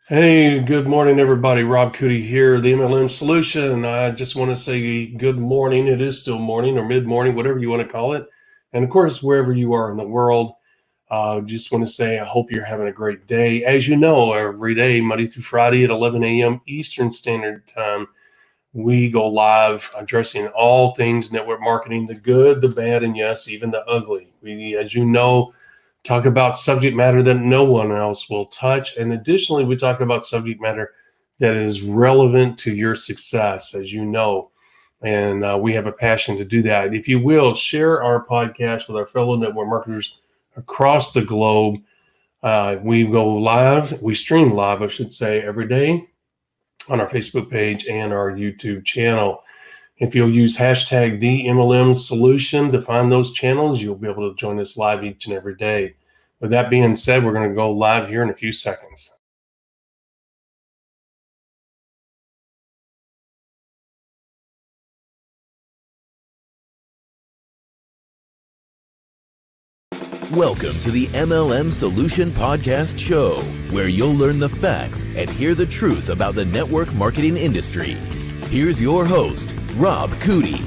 Hey, good morning, everybody. Rob Cootie here, the MLM Solution. I just want to say good morning. It is still morning or mid morning, whatever you want to call it. And of course, wherever you are in the world, just want to say I hope you're having a great day. As you know, every day, Monday through Friday at 11 a.m. Eastern Standard Time, we go live addressing all things network marketing, the good, the bad, and yes, even the ugly. We, as you know, talk about subject matter that no one else will touch. And additionally, we talk about subject matter that is relevant to your success, as you know. And we have a passion to do that. If you will, share our podcast with our fellow network marketers across the globe. We go live, we stream live, I should say, every day on our Facebook page and our YouTube channel. If you'll use hashtag the MLM Solution to find those channels, you'll be able to join us live each and every day. With that being said, we're going to go live here in a few seconds. Welcome to the MLM Solution Podcast Show, where you'll learn the facts and hear the truth about the network marketing industry. Here's your host, Rob Cootie.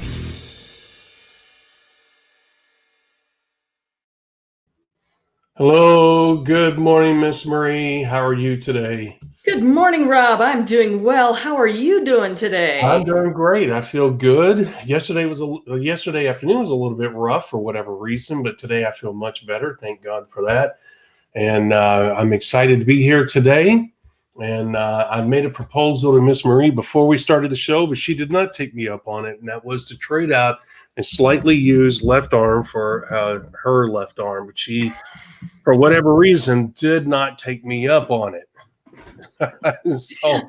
Hello, good morning, Miss Marie. How are you today? Good morning, Rob. I'm doing well. How are you doing today? I'm doing great. I feel good. Yesterday afternoon was a little bit rough for whatever reason, but today I feel much better. Thank God for that. And I'm excited to be here today. And I made a proposal to Miss Marie before we started the show, but she did not take me up on it. And that was to trade out a slightly used left arm for her left arm. But she, for whatever reason, did not take me up on it. So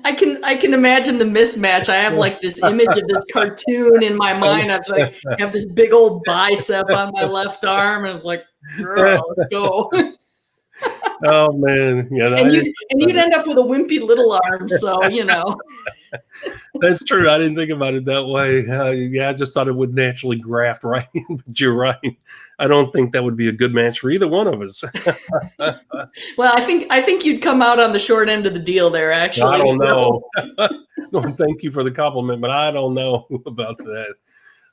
I can imagine the mismatch. I have like this image of this cartoon in my mind. I have this big old bicep on my left arm, and it's like, girl, let's go. oh man, yeah, and you'd end up with a wimpy little arm. So that's true. I didn't think about it that way. Yeah, I just thought it would naturally graft right in, but you're right. I don't think that would be a good match for either one of us. Well, I think you'd come out on the short end of the deal there, actually. I don't know. No, thank you for the compliment, but I don't know about that.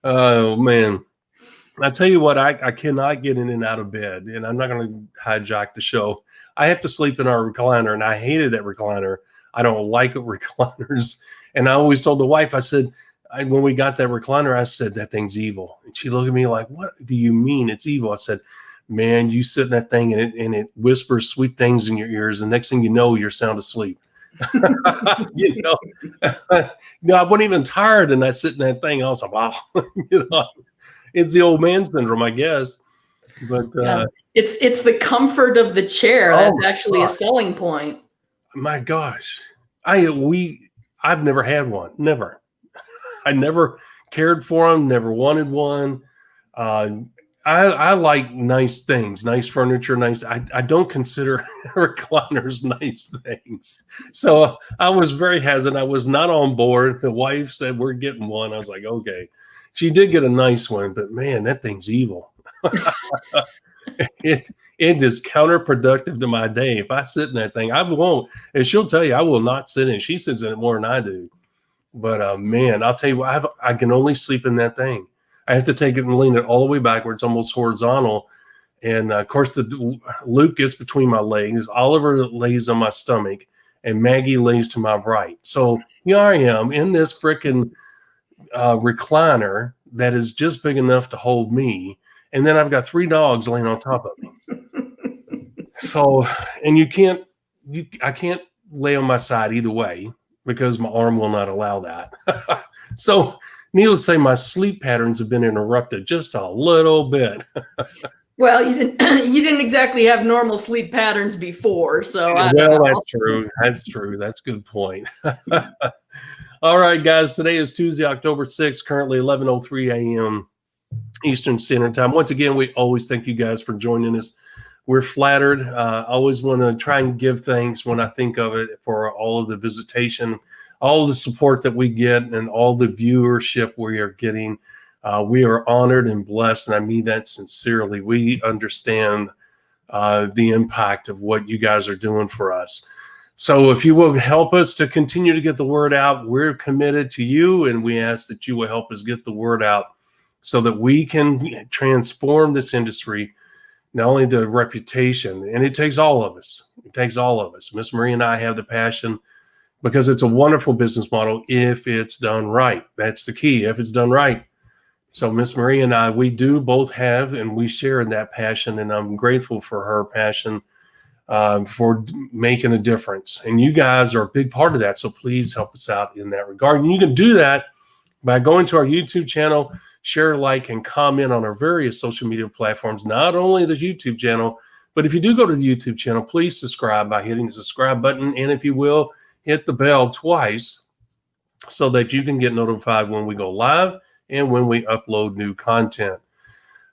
Oh man. I tell you what, I cannot get in and out of bed, and I'm not going to hijack the show. I have to sleep in our recliner, and I hated that recliner. I don't like recliners. And I always told the wife, I said, when we got that recliner, I said, that thing's evil. And she looked at me like, what do you mean it's evil? I said, man, you sit in that thing and it whispers sweet things in your ears. And next thing you know, you're sound asleep. you know, I wasn't even tired, and I sit in that thing. I was like, wow, it's the old man syndrome, I guess. But it's the comfort of the chair that's actually a selling point. My gosh, I've never had one. Never. I never cared for them. Never wanted one. I like nice things, nice furniture, nice. I don't consider recliners nice things. So I was very hesitant. I was not on board. The wife said, we're getting one. I was like, okay. She did get a nice one, but man, that thing's evil. It is counterproductive to my day. If I sit in that thing, I won't. And she'll tell you, I will not sit in it. She sits in it more than I do. But man, I'll tell you what, I can only sleep in that thing. I have to take it and lean it all the way backwards, almost horizontal. And of course, Luke gets between my legs. Oliver lays on my stomach, and Maggie lays to my right. So here I am in this freaking recliner that is just big enough to hold me. And then I've got 3 dogs laying on top of me. So, and I can't lay on my side either way because my arm will not allow that. So, needless to say, my sleep patterns have been interrupted just a little bit. Well, you didn't exactly have normal sleep patterns before, so I don't know. That's true. That's true. That's a good point. All right, guys. Today is Tuesday, October 6th, currently 11:03 a.m. Eastern Standard Time. Once again, we always thank you guys for joining us. We're flattered. I always want to try and give thanks when I think of it for all of the visitation, all the support that we get, and all the viewership we are getting. We are honored and blessed, and I mean that sincerely. We understand the impact of what you guys are doing for us. So if you will help us to continue to get the word out, we're committed to you, and we ask that you will help us get the word out so that we can transform this industry, not only the reputation, and it takes all of us. It takes all of us. Miss Marie and I have the passion because it's a wonderful business model if it's done right. That's the key, if it's done right. So Miss Marie and I, we do both have, and we share in that passion, and I'm grateful for her passion for making a difference. And you guys are a big part of that. So please help us out in that regard. And you can do that by going to our YouTube channel, share, like, and comment on our various social media platforms, not only the YouTube channel, but if you do go to the YouTube channel, please subscribe by hitting the subscribe button. And if you will, hit the bell twice so that you can get notified when we go live and when we upload new content.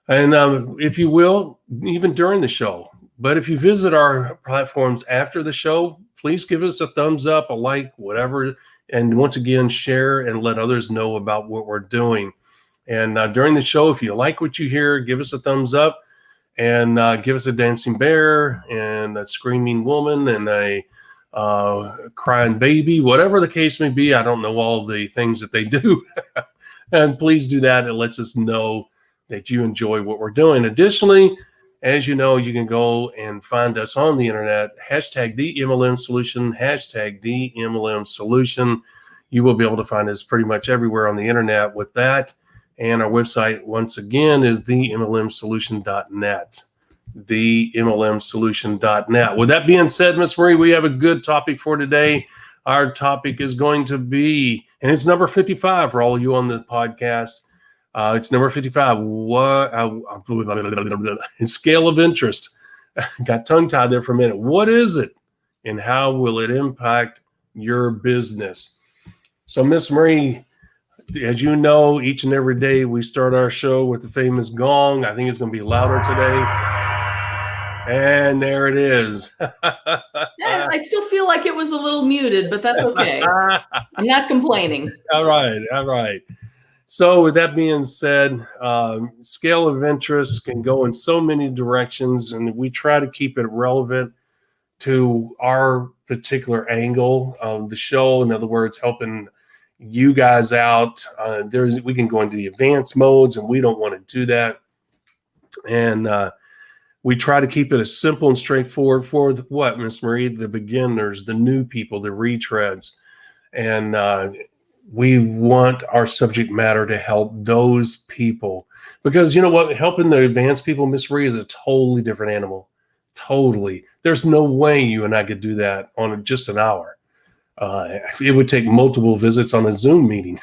And if you will, even during the show. But if you visit our platforms after the show, please give us a thumbs up, a like, whatever. And once again, share and let others know about what we're doing. And during the show, if you like what you hear, give us a thumbs up and give us a dancing bear and a screaming woman and a crying baby, whatever the case may be. I don't know all the things that they do. And please do that. It lets us know that you enjoy what we're doing. Additionally, as you know, you can go and find us on the internet, hashtag the MLM Solution, hashtag the MLM Solution. You will be able to find us pretty much everywhere on the internet with that. And our website, once again, is themlmsolution.net, themlmsolution.net. With that being said, Miss Marie, we have a good topic for today. Our topic is going to be, and it's number 55 for all of you on the podcast. It's number 55. Scale of interest. Got tongue-tied there for a minute. What is it, and how will it impact your business? So, Miss Marie, as you know, each and every day we start our show with the famous gong. I think it's going to be louder today. And there it is. Yeah, I still feel like it was a little muted, but that's okay. I'm not complaining. All right. So with that being said, scale of interest can go in so many directions, and we try to keep it relevant to our particular angle of the show. In other words, helping you guys out. We can go into the advanced modes, and we don't want to do that. And we try to keep it as simple and straightforward for what, Miss Marie? The beginners, the new people, the retreads. And we want our subject matter to help those people, because you know what, helping the advanced people, Miss Marie, is a totally different animal. Totally. There's no way you and I could do that on just an hour. It would take multiple visits on a Zoom meeting.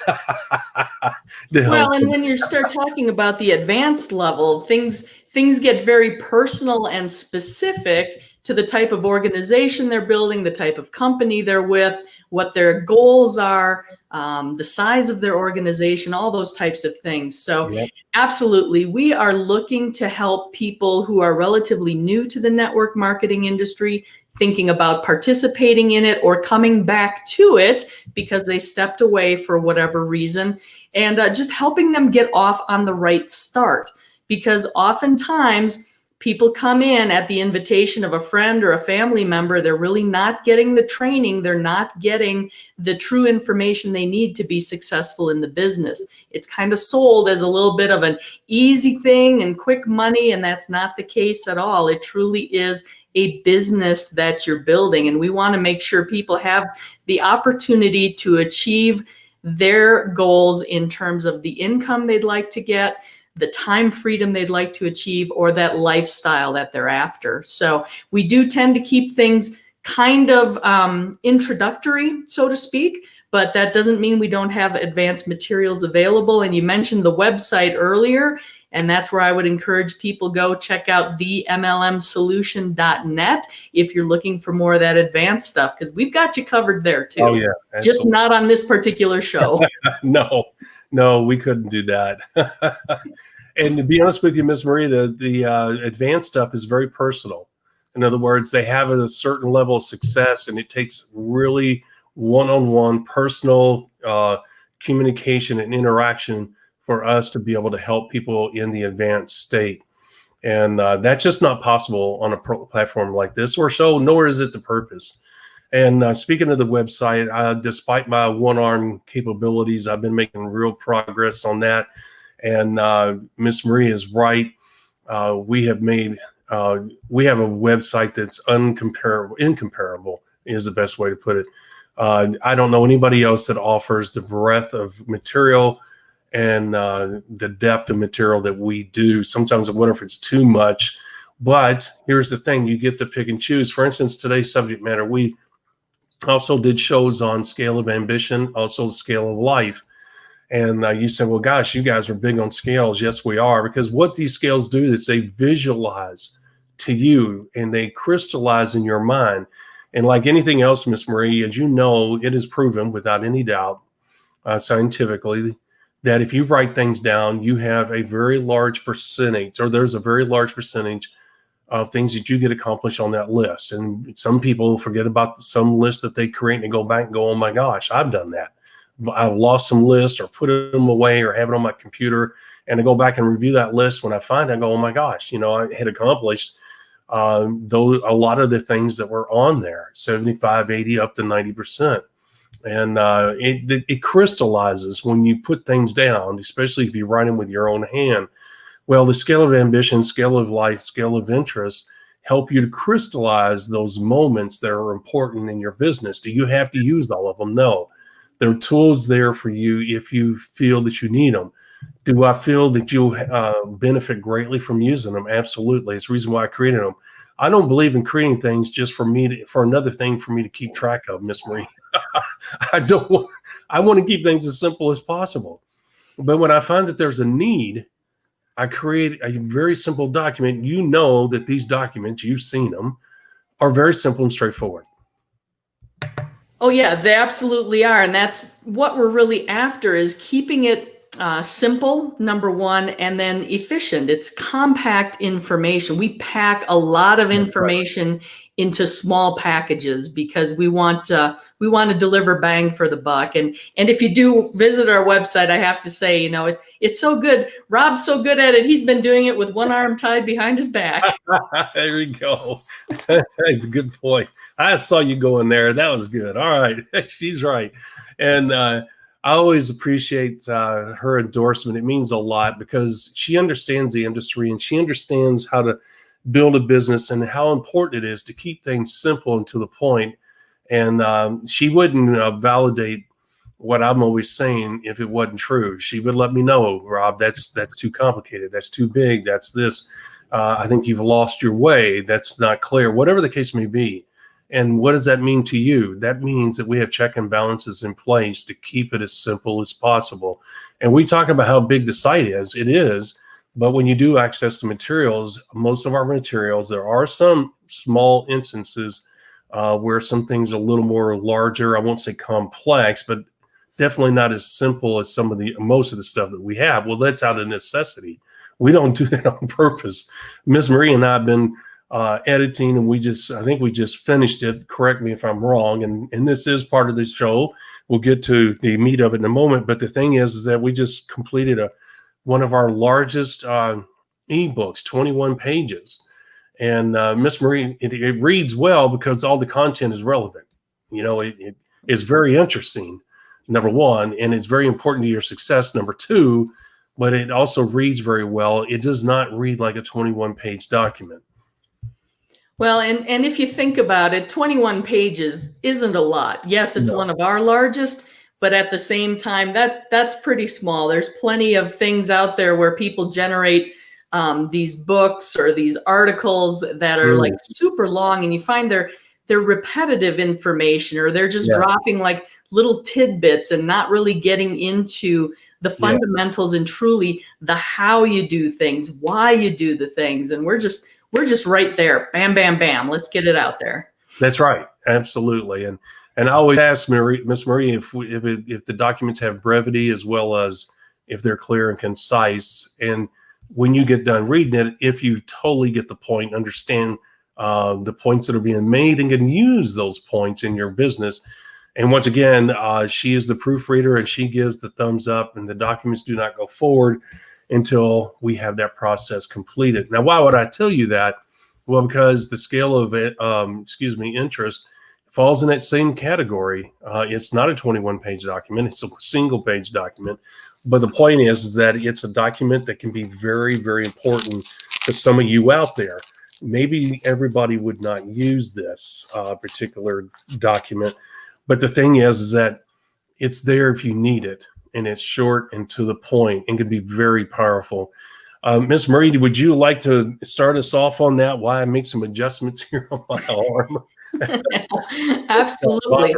Well, and when you start talking about the advanced level, things get very personal and specific to the type of organization they're building, the type of company they're with, what their goals are, the size of their organization, all those types of things. So yep. Absolutely, we are looking to help people who are relatively new to the network marketing industry, thinking about participating in it or coming back to it because they stepped away for whatever reason, and just helping them get off on the right start. Because oftentimes people come in at the invitation of a friend or a family member. They're really not getting the training. They're not getting the true information they need to be successful in the business. It's kind of sold as a little bit of an easy thing and quick money, and that's not the case at all. It truly is a business that you're building, and we want to make sure people have the opportunity to achieve their goals in terms of the income they'd like to get, the time freedom they'd like to achieve, or that lifestyle that they're after. So we do tend to keep things kind of introductory, so to speak, but that doesn't mean we don't have advanced materials available. And you mentioned the website earlier, and that's where I would encourage people go check out themlmsolution.net if you're looking for more of that advanced stuff, because we've got you covered there too. Oh, yeah. Absolutely. Just not on this particular show. No, we couldn't do that. And to be honest with you, Ms. Marie, the advanced stuff is very personal. In other words, they have a certain level of success, and it takes really one-on-one personal communication and interaction for us to be able to help people in the advanced state. And that's just not possible on a platform like this or so, nor is it the purpose. And speaking of the website, despite my one-arm capabilities, I've been making real progress on that. And Miss Marie is right. We have a website that's incomparable is the best way to put it. I don't know anybody else that offers the breadth of material and the depth of material that we do. Sometimes I wonder if it's too much, but here's the thing: you get to pick and choose. For instance, today's subject matter, we also did shows on scale of ambition, also scale of life. And you said, well, gosh, you guys are big on scales. Yes, we are, because what these scales do is they visualize to you and they crystallize in your mind. And like anything else, Miss Marie, as you know, it is proven without any doubt, scientifically, that if you write things down, you have a very large percentage, or there's a very large percentage of things that you get accomplished on that list. And some people forget about some list that they create and they go back and go, oh my gosh, I've done that. I've lost some lists or put them away or have it on my computer, and I go back and review that list. When I find it, I go, oh my gosh, I had accomplished though a lot of the things that were on there, 75, 80, up to 90%. And it crystallizes when you put things down, especially if you write them with your own hand. Well, the scale of ambition, scale of life, scale of interest help you to crystallize those moments that are important in your business. Do you have to use all of them? No. There are tools there for you if you feel that you need them. Do I feel that you'll benefit greatly from using them? Absolutely. It's the reason why I created them. I don't believe in creating things just for another thing for me to keep track of, Miss Marie. I want to keep things as simple as possible. But when I find that there's a need, I create a very simple document. You know that these documents, you've seen them, are very simple and straightforward. Oh yeah, they absolutely are. And that's what we're really after, is keeping it simple, number one, and then efficient. It's compact information. We pack a lot of information into small packages because we want to deliver bang for the buck. And if you do visit our website, I have to say, it's so good. Rob's so good at it. He's been doing it with one arm tied behind his back. There we go. That's a good point. I saw you go in there. That was good. All right. She's right. And I always appreciate her endorsement. It means a lot because she understands the industry and she understands how to build a business and how important it is to keep things simple and to the point. And she wouldn't validate what I'm always saying if it wasn't true. She would let me know, Rob, that's too complicated. That's too big. That's this. I think you've lost your way. That's not clear. Whatever the case may be. And what does that mean to you? That means that we have check and balances in place to keep it as simple as possible. And we talk about how big the site is. It is. But when you do access the materials, most of our materials, there are some small instances where some things are a little more larger. I won't say complex, but definitely not as simple as most of the stuff that we have. Well, that's out of necessity. We don't do that on purpose. Ms. Marie and I have been editing, and I think we just finished it. Correct me if I'm wrong. And this is part of the show. We'll get to the meat of it in a moment. But the thing is that we just completed one of our largest ebooks, 21 pages. And Miss Marie, it reads well because all the content is relevant. It is very interesting, number one, and it's very important to your success, number two, but it also reads very well. It does not read like a 21-page document. Well, and if you think about it, 21 pages isn't a lot. Yes, it's one of our largest, but at the same time, that's pretty small. There's plenty of things out there where people generate these books or these articles that are like super long, and you find they're repetitive information, or they're just dropping like little tidbits and not really getting into the fundamentals and truly the how you do things, why you do the things. And we're just right there. Bam, bam, bam. Let's get it out there. That's right. Absolutely. And I always ask Miss Marie if the documents have brevity as well as if they're clear and concise. And when you get done reading it, if you totally get the point, understand the points that are being made, and can use those points in your business. And once again, she is the proofreader, and she gives the thumbs up, and the documents do not go forward until we have that process completed. Now, why would I tell you that? Well, because the scale of interest falls in that same category. It's not a 21-page document. It's a single-page document. But the point is that it's a document that can be very, very important to some of you out there. Maybe everybody would not use this particular document. But the thing is that it's there if you need it. And it's short and to the point and can be very powerful. Ms. Marie, would you like to start us off on that? Why I make some adjustments here on my arm? Absolutely.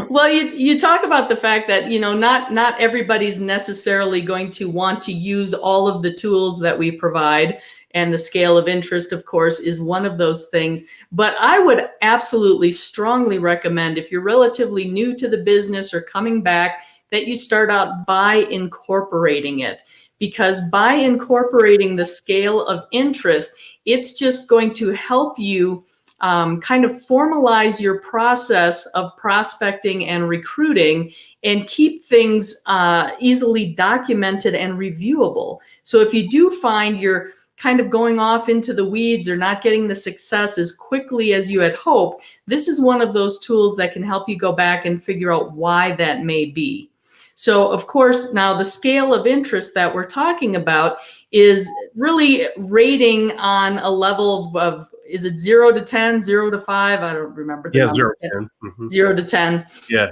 Well, you talk about the fact that, not everybody's necessarily going to want to use all of the tools that we provide. And the scale of interest, of course, is one of those things. But I would absolutely strongly recommend, if you're relatively new to the business or coming back, that you start out by incorporating it. Because by incorporating the scale of interest, it's just going to help you kind of formalize your process of prospecting and recruiting and keep things easily documented and reviewable. So if you do find you're kind of going off into the weeds or not getting the success as quickly as you had hoped, this is one of those tools that can help you go back and figure out why that may be. So, of course, now the scale of interest that we're talking about is really rating on a level of, is it 0 to 10, 0 to 5? I don't remember. Yeah, 0 to 10. Mm-hmm. 0 to 10. Yeah.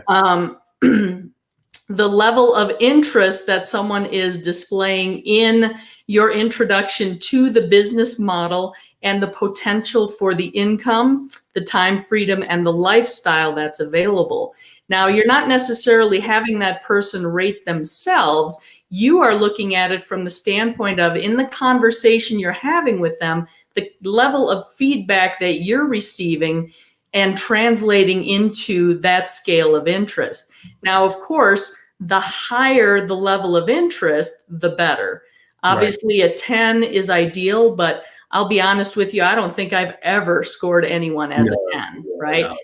The level of interest that someone is displaying in your introduction to the business model and the potential for the income, the time freedom, and the lifestyle that's available. Now, you're not necessarily having that person rate themselves. You are looking at it from the standpoint of, in the conversation you're having with them, the level of feedback that you're receiving and translating into that scale of interest. Now, of course, the higher the level of interest, the better. Obviously, right. A 10 is ideal, but I'll be honest with you, I don't think I've ever scored anyone as a 10, right? No.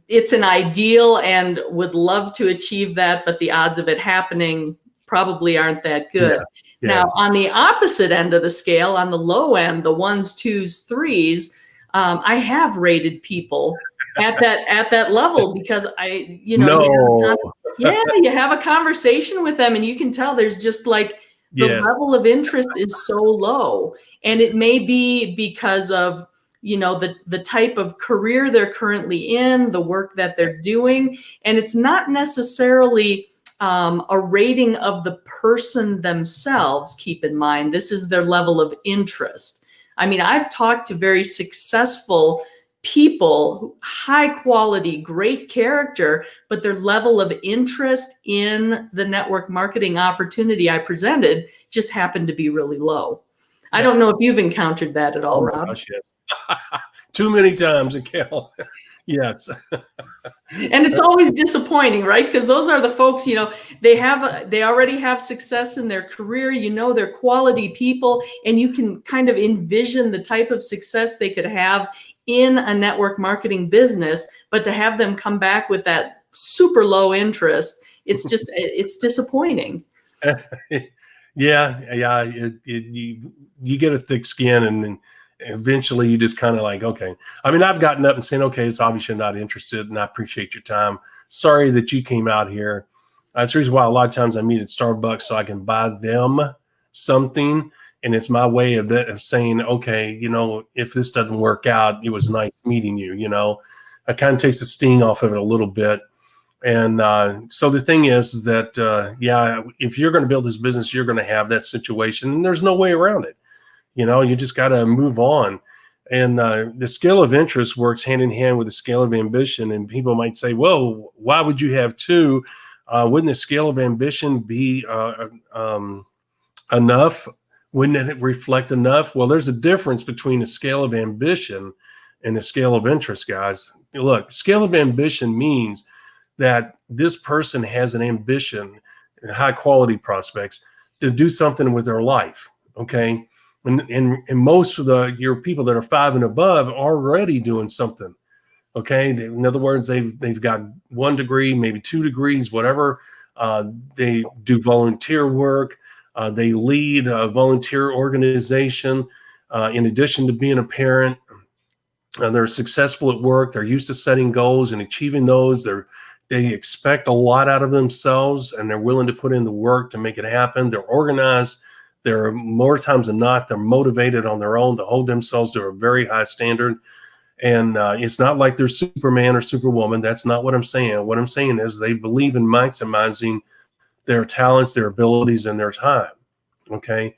It's an ideal and would love to achieve that, but the odds of it happening probably aren't that good. Yeah. Now, on the opposite end of the scale, on the low end, the 1s, 2s, 3s, I have rated people at that level because you have a conversation with them and you can tell there's just like the level of interest is so low, and it may be because of the type of career they're currently in, the work that they're doing, and it's not necessarily a rating of the person themselves. Keep in mind, this is their level of interest. I mean, I've talked to very successful people, high quality, great character, but their level of interest in the network marketing opportunity I presented just happened to be really low. I don't know if you've encountered that at all, Rob. Gosh, yes. Too many times, Kel. Yes. And it's always disappointing, right? Because those are the folks, they already have success in their career, they're quality people, and you can kind of envision the type of success they could have in a network marketing business, but to have them come back with that super low interest, it's just, it's disappointing. Yeah. You get a thick skin, and then eventually you just kind of like, okay. I mean, I've gotten up and saying, okay, it's obvious you're not interested, and I appreciate your time. Sorry that you came out here. That's the reason why a lot of times I meet at Starbucks, so I can buy them something. And it's my way of saying, okay, if this doesn't work out, it was nice meeting you, It kind of takes the sting off of it a little bit. And so the thing is that, if you're going to build this business, you're going to have that situation, and there's no way around it. You just got to move on. And the scale of interest works hand in hand with the scale of ambition. And people might say, well, why would you have two? Wouldn't the scale of ambition be enough? Wouldn't it reflect enough? Well, there's a difference between a scale of ambition and a scale of interest, guys. Look, scale of ambition means that this person has an ambition, high quality prospects, to do something with their life. Okay. And most of your people that are 5 and above are already doing something. Okay. In other words, they've got 1 degree, maybe 2 degrees, whatever. They do volunteer work. They lead a volunteer organization in addition to being a parent. They're successful at work. They're used to setting goals and achieving those. They expect a lot out of themselves, and they're willing to put in the work to make it happen. They're organized. They're more times than not, they're motivated on their own to hold themselves to a very high standard. And it's not like they're Superman or Superwoman. That's not what I'm saying. What I'm saying is they believe in maximizing their talents, their abilities, and their time. Okay.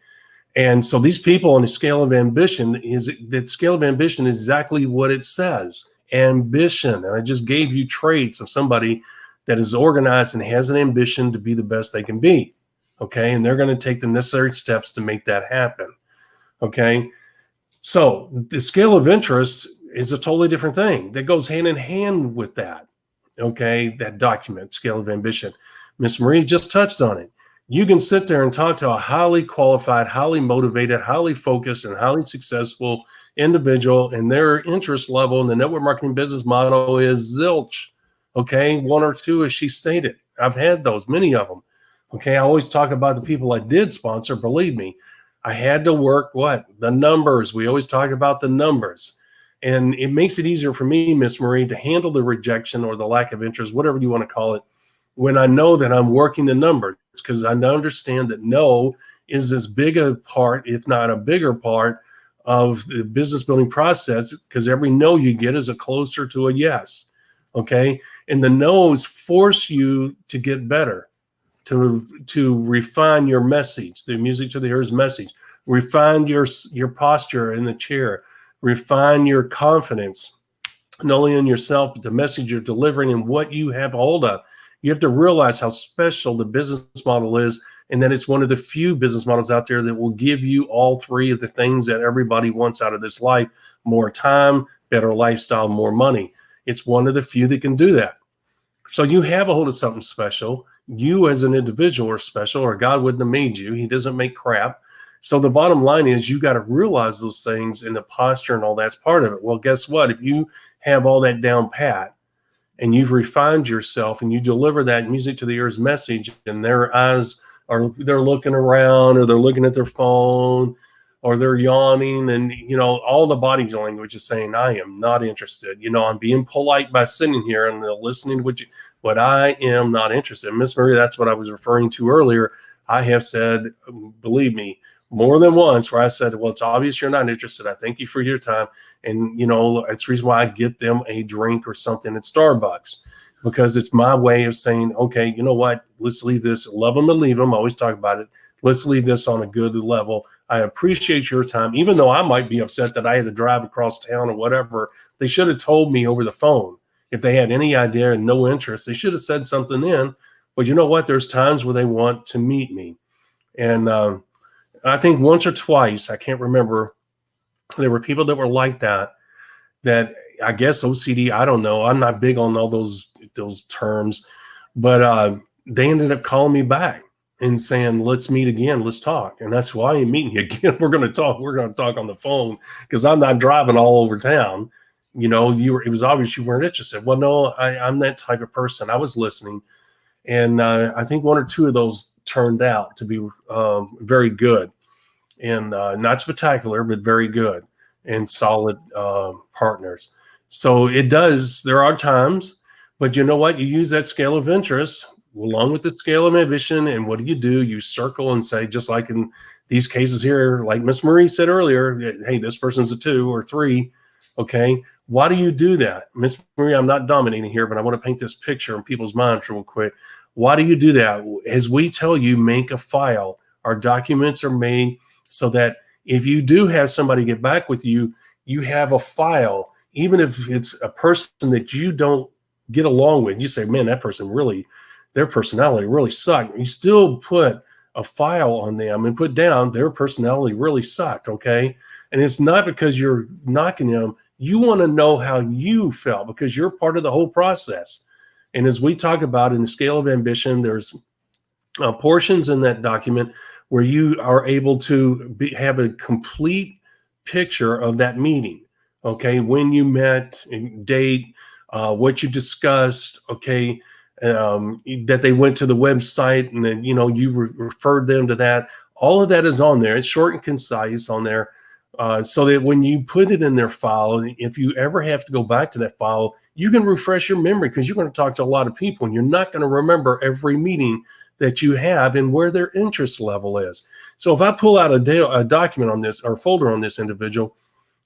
And so these people on the scale of ambition is exactly what it says. Ambition. And I just gave you traits of somebody that is organized and has an ambition to be the best they can be. Okay. And they're going to take the necessary steps to make that happen. Okay. So the scale of interest is a totally different thing that goes hand in hand with that. Okay. That document, scale of ambition. Miss Marie just touched on it. You can sit there and talk to a highly qualified, highly motivated, highly focused, and highly successful individual, and their interest level in the network marketing business model is zilch. Okay, 1 or 2, as she stated. I've had those, many of them. Okay, I always talk about the people I did sponsor. Believe me, I had to work the numbers. We always talk about the numbers. And it makes it easier for me, Miss Marie, to handle the rejection or the lack of interest, whatever you want to call it, when I know that I'm working the numbers, because I understand that no is as big a part, if not a bigger part, of the business building process, because every no you get is a closer to a yes. Okay. And the no's force you to get better, to refine your message, the music to the ears message, refine your posture in the chair, refine your confidence, not only in yourself, but the message you're delivering and what you have hold of. You have to realize how special the business model is, and that it's one of the few business models out there that will give you all 3 of the things that everybody wants out of this life: more time, better lifestyle, more money. It's one of the few that can do that. So you have a hold of something special. You as an individual are special, or God wouldn't have made you. He doesn't make crap. So the bottom line is you got to realize those things, and the posture and all that's part of it. Well, guess what? If you have all that down pat, and you've refined yourself, and you deliver that music to the ears message, and their eyes they're looking around, or they're looking at their phone, or they're yawning, and all the body language is saying, I am not interested. I'm being polite by sitting here and listening to what I am not interested in. Miss Marie, that's what I was referring to earlier. I have said, believe me, more than once, where I said, well, it's obvious you're not interested. I thank you for your time. And, it's the reason why I get them a drink or something at Starbucks, because it's my way of saying, okay, you know what? Let's leave this. Love them and leave them. I always talk about it. Let's leave this on a good level. I appreciate your time, even though I might be upset that I had to drive across town or whatever. They should have told me over the phone. If they had any idea and no interest, they should have said something in. But you know what? There's times where they want to meet me. And, I think once or twice, I can't remember, there were people that were like that I guess OCD, I don't know. I'm not big on all those terms, but they ended up calling me back and saying, let's meet again. Let's talk. And that's why I'm meeting you again. We're going to talk. We're going to talk on the phone, because I'm not driving all over town. It was obvious you weren't interested. Well, no, I'm that type of person. I was listening. And I think 1 or 2 of those turned out to be very good, and not spectacular, but very good and solid partners. So there are times, but you know what? You use that scale of interest along with the scale of ambition. And what do? You circle and say, just like in these cases here, like Miss Marie said earlier, hey, this person's a 2 or 3. Okay. Why do you do that? Miss Marie, I'm not dominating here, but I want to paint this picture in people's minds real quick. Why do you do that? As we tell you, make a file. Our documents are made so that if you do have somebody get back with you, you have a file. Even if it's a person that you don't get along with, you say, man, that person really, their personality really sucked. You still put a file on them and put down their personality really sucked, okay? And it's not because you're knocking them. You want to know how you felt, because you're part of the whole process. And as we talk about in the scale of ambition, there's portions in that document where you are able to have a complete picture of that meeting. Okay, when you met, date, what you discussed. Okay, that they went to the website and then you referred them to that. All of that is on there. It's short and concise on there. so that when you put it in their file, if you ever have to go back to that file, you can refresh your memory, because you're going to talk to a lot of people and you're not going to remember every meeting that you have and where their interest level is. So if I pull out a document on this, or folder on this individual,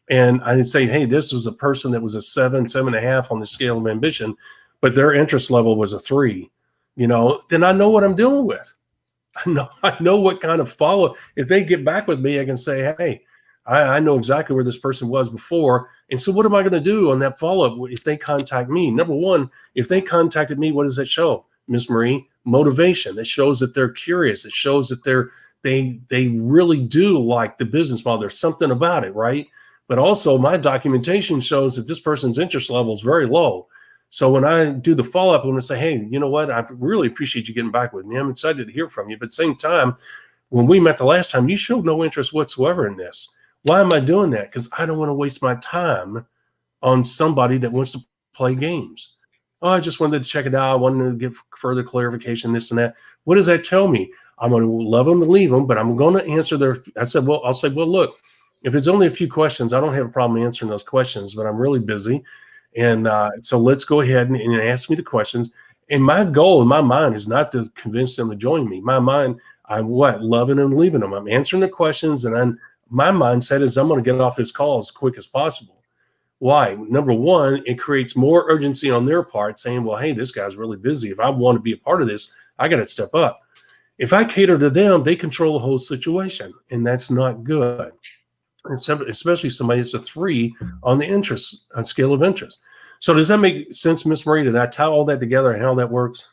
and I say, hey, this was a person that was a 7.5 on the scale of ambition, but their interest level was a 3, then I know what I'm dealing with. I know what kind of follow. If they get back with me, I can say, hey, I know exactly where this person was before. And so what am I going to do on that follow-up if they contact me? Number one, if they contacted me, what does that show, Miss Marie? Motivation. It shows that they're curious. It shows that they really do like the business model. There's something about it, right? But also my documentation shows that this person's interest level is very low. So when I do the follow-up, I'm going to say, hey, you know what? I really appreciate you getting back with me. I'm excited to hear from you. But at the same time, when we met the last time, you showed no interest whatsoever in this. Why am I doing that? Because I don't want to waste my time on somebody that wants to play games. Oh, I just wanted to check it out. I wanted to get further clarification, this and that. What does that tell me? I'm going to love them and leave them, but I'm going to answer I'll say, well, look, if it's only a few questions, I don't have a problem answering those questions, but I'm really busy. And so let's go ahead and ask me the questions. And my goal in my mind is not to convince them to join me. My mind, I'm loving and leaving them. I'm answering the questions, and my mindset is I'm going to get off this call as quick as possible. Why? Number one, it creates more urgency on their part, saying, well, hey, this guy's really busy. If I want to be a part of this, I got to step up. If I cater to them, they control the whole situation, and that's not good. Especially somebody that's a 3 on the scale of interest. So does that make sense, Miss Marie? Did I tie all that together and how that works?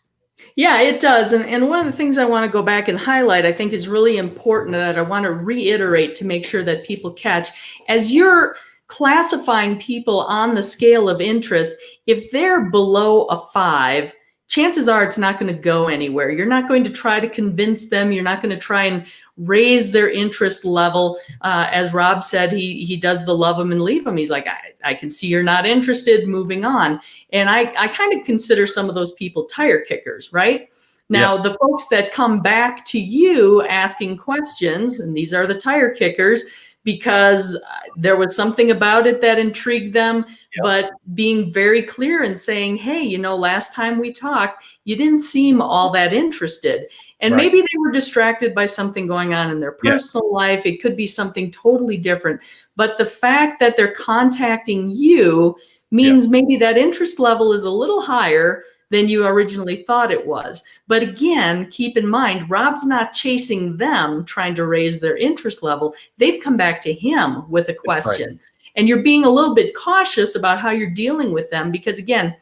Yeah, it does. And one of the things I want to go back and highlight, I think is really important, that I want to reiterate to make sure that people catch, as you're classifying people on the scale of interest, if they're below a 5, chances are it's not going to go anywhere. You're not going to try to convince them. You're not going to try and raise their interest level. As Rob said, he does the love them and leave them. He's like, I can see you're not interested, moving on. And I kind of consider some of those people tire kickers, right? Now, the folks that come back to you asking questions, and these are the tire kickers, because there was something about it that intrigued them, but being very clear and saying, hey, last time we talked, you didn't seem all that interested. And maybe they were distracted by something going on in their personal life. It could be something totally different. But the fact that they're contacting you means maybe that interest level is a little higher than you originally thought it was. But again, keep in mind, Rob's not chasing them, trying to raise their interest level. They've come back to him with a question. And you're being a little bit cautious about how you're dealing with them, because again,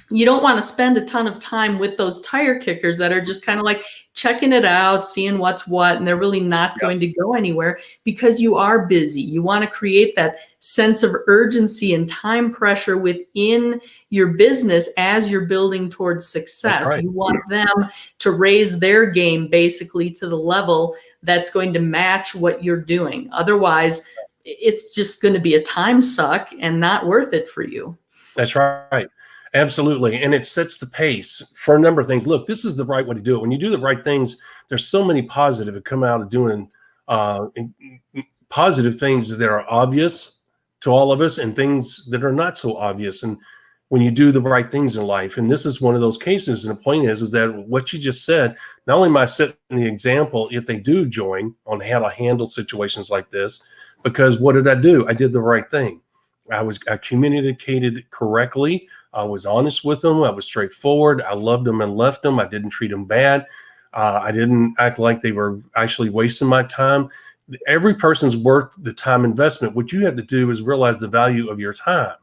you don't want to spend a ton of time with those tire kickers that are just kind of like checking it out, seeing what's what, and they're really not going to go anywhere because you are busy. You want to create that sense of urgency and time pressure within your business as you're building towards success. You want them to raise their game basically to the level that's going to match what you're doing. Otherwise, it's just going to be a time suck and not worth it for you. That's right. Absolutely. And it sets the pace for a number of things. Look, this is the right way to do it. When you do the right things, there's so many positive that come out of doing positive things that are obvious to all of us and things that are not so obvious. And when you do the right things in life, and this is one of those cases, and the point is that what you just said, not only am I setting the example if they do join on how to handle situations like this, because what did I do? I did the right thing. I communicated correctly. I was honest with them. I was straightforward. I loved them and left them. I didn't treat them bad. I didn't act like they were actually wasting my time. Every person's worth the time investment. What you have to do is realize the value of your time.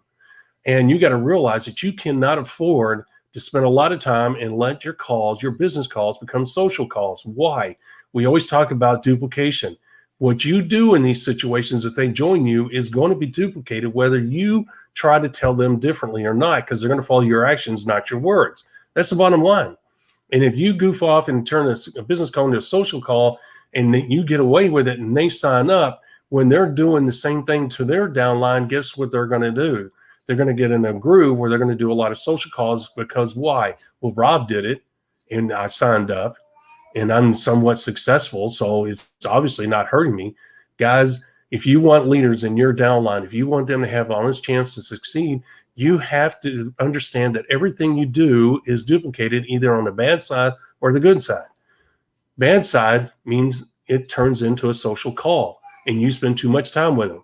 And you got to realize that you cannot afford to spend a lot of time and let your calls, your business calls, become social calls. Why? We always talk about duplication. What you do in these situations, if they join you, is going to be duplicated, whether you try to tell them differently or not, because they're going to follow your actions, not your words. That's the bottom line. And if you goof off and turn a business call into a social call and you get away with it and they sign up, when they're doing the same thing to their downline, guess what they're going to do? They're going to get in a groove where they're going to do a lot of social calls because why? Well, Rob did it and I signed up. And I'm somewhat successful, so it's obviously not hurting me. Guys, If you want leaders in your downline, if you want them to have an honest chance to succeed, you have to understand that everything you do is duplicated either on the bad side or the good side. Bad side means it turns into a social call and you spend too much time with them.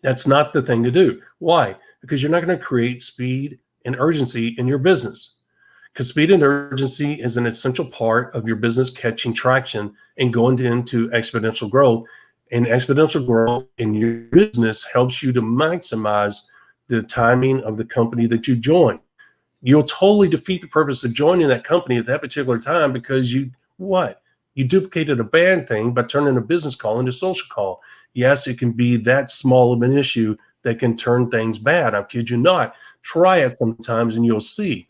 That's not the thing to do. Why? Because you're not going to create speed and urgency in your business. Because speed and urgency is an essential part of your business catching traction and going into exponential growth. And exponential growth in your business helps you to maximize the timing of the company that you join. You'll totally defeat the purpose of joining that company at that particular time because you duplicated a bad thing by turning a business call into a social call. Yes, it can be that small of an issue that can turn things bad. I kid you not. Try it sometimes and you'll see.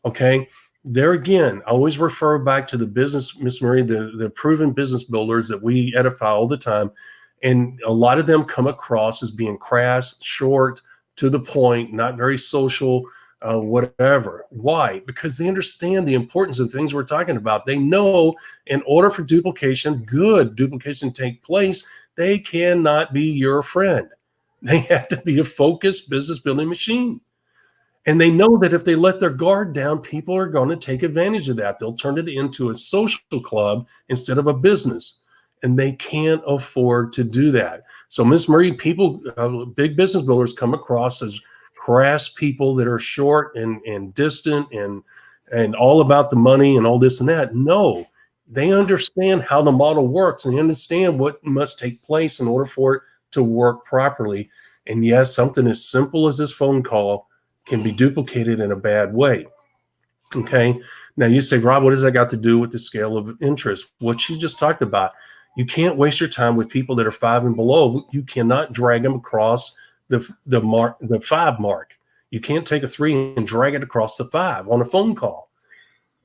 Okay. There again, I always refer back to the business, Miss Marie, the proven business builders that we edify all the time. And a lot of them come across as being crass, short, to the point, not very social, whatever. Why? Because they understand the importance of things we're talking about. They know in order for good duplication to take place, they cannot be your friend. They have to be a focused business building machine. And they know that if they let their guard down, people are going to take advantage of that. They'll turn it into a social club instead of a business. And they can't afford to do that. So, Miss Marie, people, big business builders come across as crass people that are short and distant and all about the money and all this and that. No, they understand how the model works and they understand what must take place in order for it to work properly. And yes, something as simple as this phone call can be duplicated in a bad way. Okay. Now you say, Rob, what does that got to do with the scale of interest? What you just talked about. You can't waste your time with people that are 5 and below. You cannot drag them across the 5 mark. You can't take a 3 and drag it across the 5 on a phone call.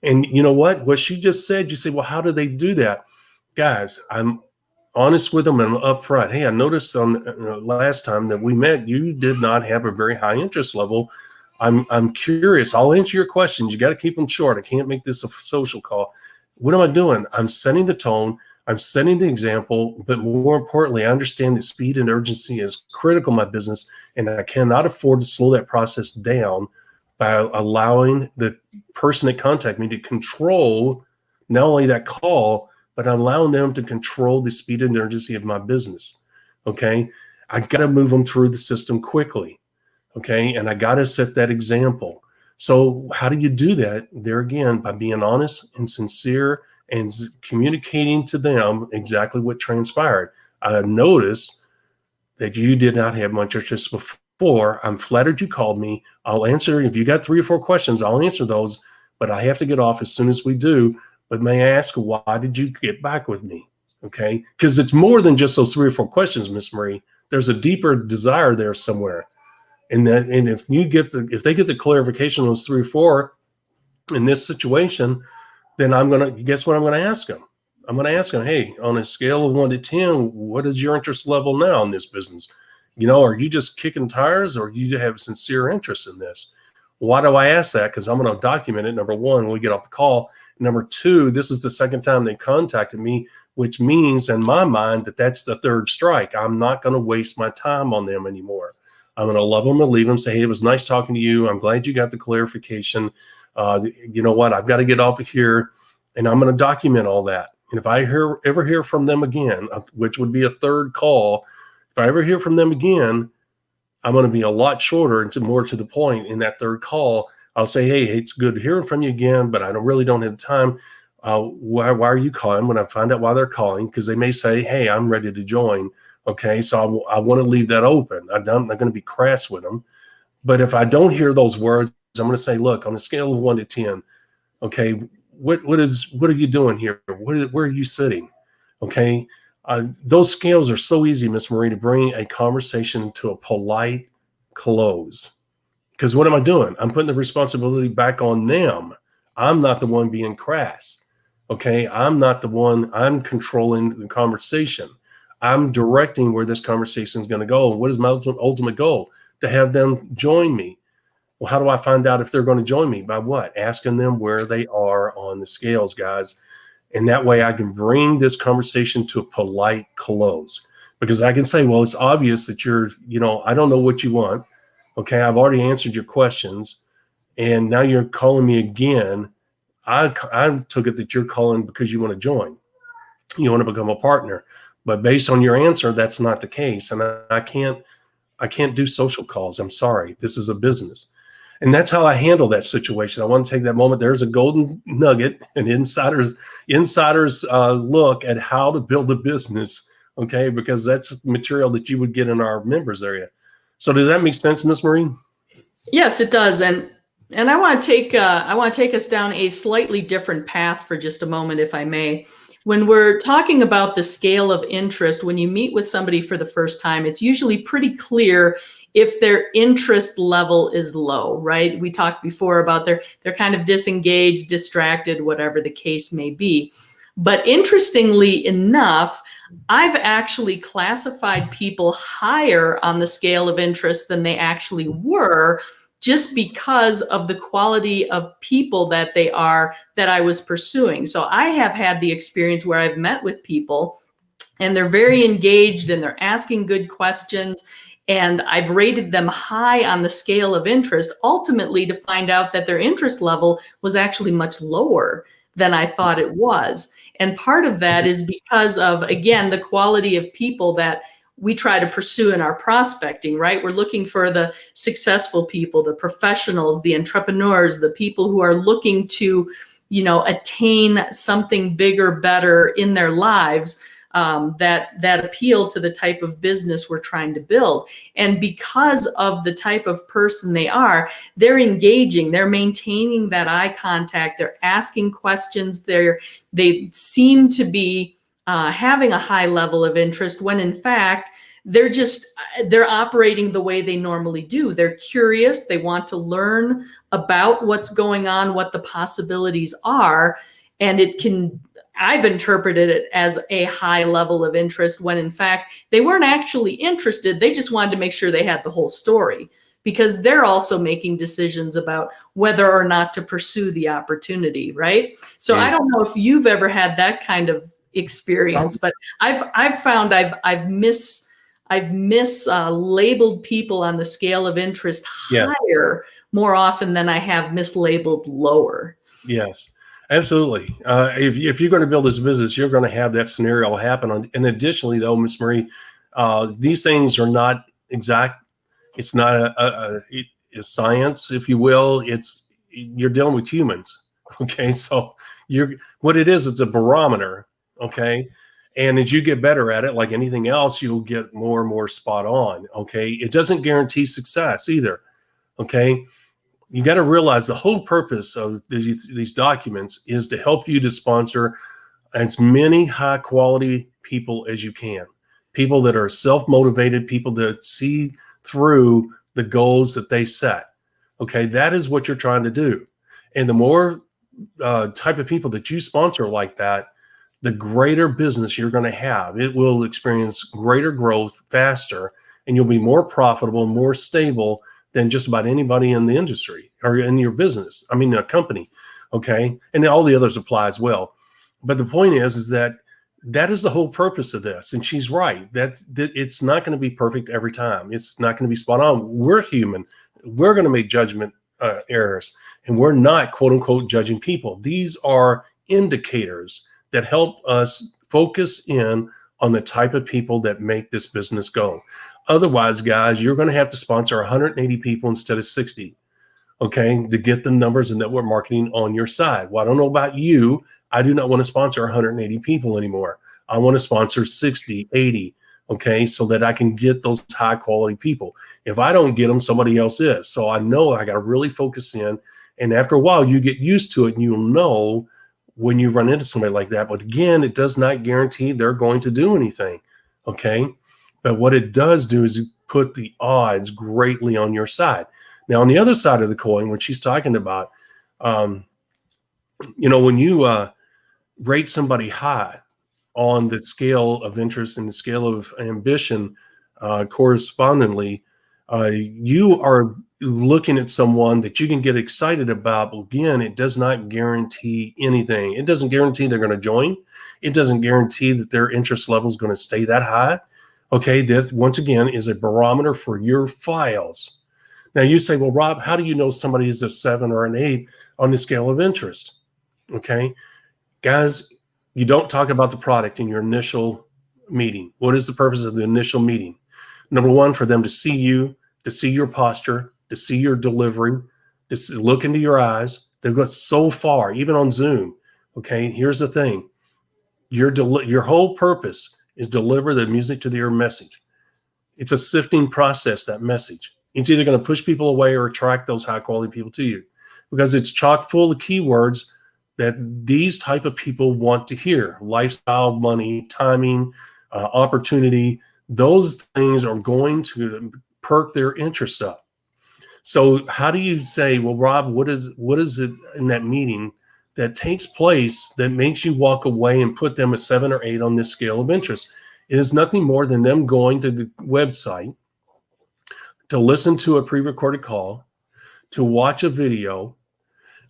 And you know what she just said, you say, well, how do they do that? Guys, I'm honest with them and upfront. Hey, I noticed on last time that we met, you did not have a very high interest level. I'm curious. I'll answer your questions. You got to keep them short. I can't make this a social call. What am I doing? I'm setting the tone. I'm setting the example, but more importantly, I understand that speed and urgency is critical in my business, and I cannot afford to slow that process down by allowing the person that contact me to control not only that call, but I'm allowing them to control the speed and urgency of my business. Okay. I got to move them through the system quickly. Okay. And I got to set that example. So how do you do that? There again, by being honest and sincere and communicating to them exactly what transpired. I noticed that you did not have much interest before. I'm flattered you called me. I'll answer. If you got 3 or 4 questions, I'll answer those, but I have to get off as soon as we do. But may I ask, why did you get back with me? Okay. Because it's more than just those 3 or 4 questions, Miss Marie. There's a deeper desire there somewhere. And if they get the clarification on those 3 or 4 in this situation, then guess what I'm going to ask them? I'm going to ask them, hey, on a scale of 1 to 10, what is your interest level now in this business? Are you just kicking tires or do you have sincere interest in this? Why do I ask that? Because I'm going to document it. Number 1, when we get off the call. Number 2, this is the second time they contacted me, which means in my mind that's the 3rd strike. I'm not going to waste my time on them anymore. I'm going to love them and leave them, say, hey, it was nice talking to you. I'm glad you got the clarification. You know what? I've got to get off of here, and I'm going to document all that. And if I ever hear from them again, which would be a 3rd call, if I ever hear from them again, I'm going to be a lot shorter and more to the point in that 3rd call. I'll say, hey, it's good hearing from you again, but I really don't have the time. Why are you calling? When I find out why they're calling, because they may say, hey, I'm ready to join. Okay, so I want to leave that open. I'm not going to be crass with them. But if I don't hear those words, I'm going to say, look, on a scale of 1 to 10, okay, what are you doing here? Where are you sitting? Okay, those scales are so easy, Miss Marie, to bring a conversation to a polite close. Because what am I doing? I'm putting the responsibility back on them. I'm not the one being crass. Okay, I'm not the one. I'm controlling the conversation. I'm directing where this conversation is going to go. And what is my ultimate goal? To have them join me. Well, how do I find out if they're going to join me? By what? Asking them where they are on the scales, guys. And that way I can bring this conversation to a polite close. because I can say, well, it's obvious that I don't know what you want. Okay, I've already answered your questions, and now you're calling me again. I took it that you're calling because you want to join. You want to become a partner. But based on your answer, that's not the case. And I can't do social calls. I'm sorry. This is a business. And that's how I handle that situation. I want to take that moment. There's a golden nugget, an insider's look at how to build a business. Okay, because that's material that you would get in our members area. So does that make sense, Ms. Marie? Yes, it does. And I want to take us down a slightly different path for just a moment, if I may. When we're talking about the scale of interest, when you meet with somebody for the first time, it's usually pretty clear if their interest level is low, right? We talked before about they're kind of disengaged, distracted, whatever the case may be. But interestingly enough, I've actually classified people higher on the scale of interest than they actually were, just because of the quality of people that I was pursuing. So I have had the experience where I've met with people and they're very engaged and they're asking good questions, and I've rated them high on the scale of interest, ultimately to find out that their interest level was actually much lower than I thought it was. And part of that is because of, again, the quality of people that we try to pursue in our prospecting, right? We're looking for the successful people, the professionals, the entrepreneurs, the people who are looking to, attain something bigger, better in their lives, that appeal to the type of business we're trying to build. And because of the type of person they are, they're engaging, they're maintaining that eye contact, they're asking questions, they seem to be having a high level of interest, when in fact, they're operating the way they normally do. They're curious. They want to learn about what's going on, what the possibilities are. And I've interpreted it as a high level of interest, when in fact, they weren't actually interested. They just wanted to make sure they had the whole story, because they're also making decisions about whether or not to pursue the opportunity, right? So I don't know if you've ever had that kind of experience, but I've found I've mislabeled people on the scale of interest higher more often than I have mislabeled lower. Yes, absolutely. If you're going to build this business, you're going to have that scenario happen. And additionally, though, Ms. Marie, these things are not exact. It's not a science, if you will. You're dealing with humans. Okay, so what it is, it's a barometer. Okay. And as you get better at it, like anything else, you'll get more and more spot on. Okay. It doesn't guarantee success either. Okay. You got to realize the whole purpose of these documents is to help you to sponsor as many high quality people as you can. People that are self-motivated, people that see through the goals that they set. Okay. That is what you're trying to do. And the more type of people that you sponsor like that, the greater business you're going to have. It will experience greater growth faster, and you'll be more profitable, more stable than just about anybody in the industry or in your business. I mean, a company. Okay. And all the others apply as well. But the point is that is the whole purpose of this. And she's right. That it's not going to be perfect every time. It's not going to be spot on. We're human. We're going to make judgment errors, and we're not, quote unquote, judging people. These are indicators that help us focus in on the type of people that make this business go. Otherwise, guys, you're going to have to sponsor 180 people instead of 60, okay, to get the numbers and network marketing on your side. Well, I don't know about you. I do not want to sponsor 180 people anymore. I want to sponsor 60, 80, okay, so that I can get those high quality people. If I don't get them, somebody else is. So I know I got to really focus in. And after a while, you get used to it, and you'll know when you run into somebody like that. But again, it does not guarantee they're going to do anything. Okay. But what it does do is put the odds greatly on your side. Now, on the other side of the coin, when she's talking about, when you rate somebody high on the scale of interest and the scale of ambition, correspondingly, you are looking at someone that you can get excited about. But again, it does not guarantee anything. It doesn't guarantee they're going to join. It doesn't guarantee that their interest level is going to stay that high. Okay, that once again is a barometer for your files. Now you say, well, Rob, how do you know somebody is a 7 or an 8 on the scale of interest? Okay, guys, you don't talk about the product in your initial meeting. What is the purpose of the initial meeting? Number one, for them to see you, to see your posture, to see your delivery, to look into your eyes. They've got so far, even on Zoom. Okay, here's the thing. Your whole purpose is deliver the music to the ear message. It's a sifting process, that message. It's either going to push people away or attract those high quality people to you, because it's chock full of keywords that these type of people want to hear: lifestyle, money, timing, opportunity. Those things are going to perk their interest up. So how do you say, well, Rob, what is it in that meeting that takes place that makes you walk away and put them a 7 or 8 on this scale of interest? It is nothing more than them going to the website to listen to a pre-recorded call, to watch a video.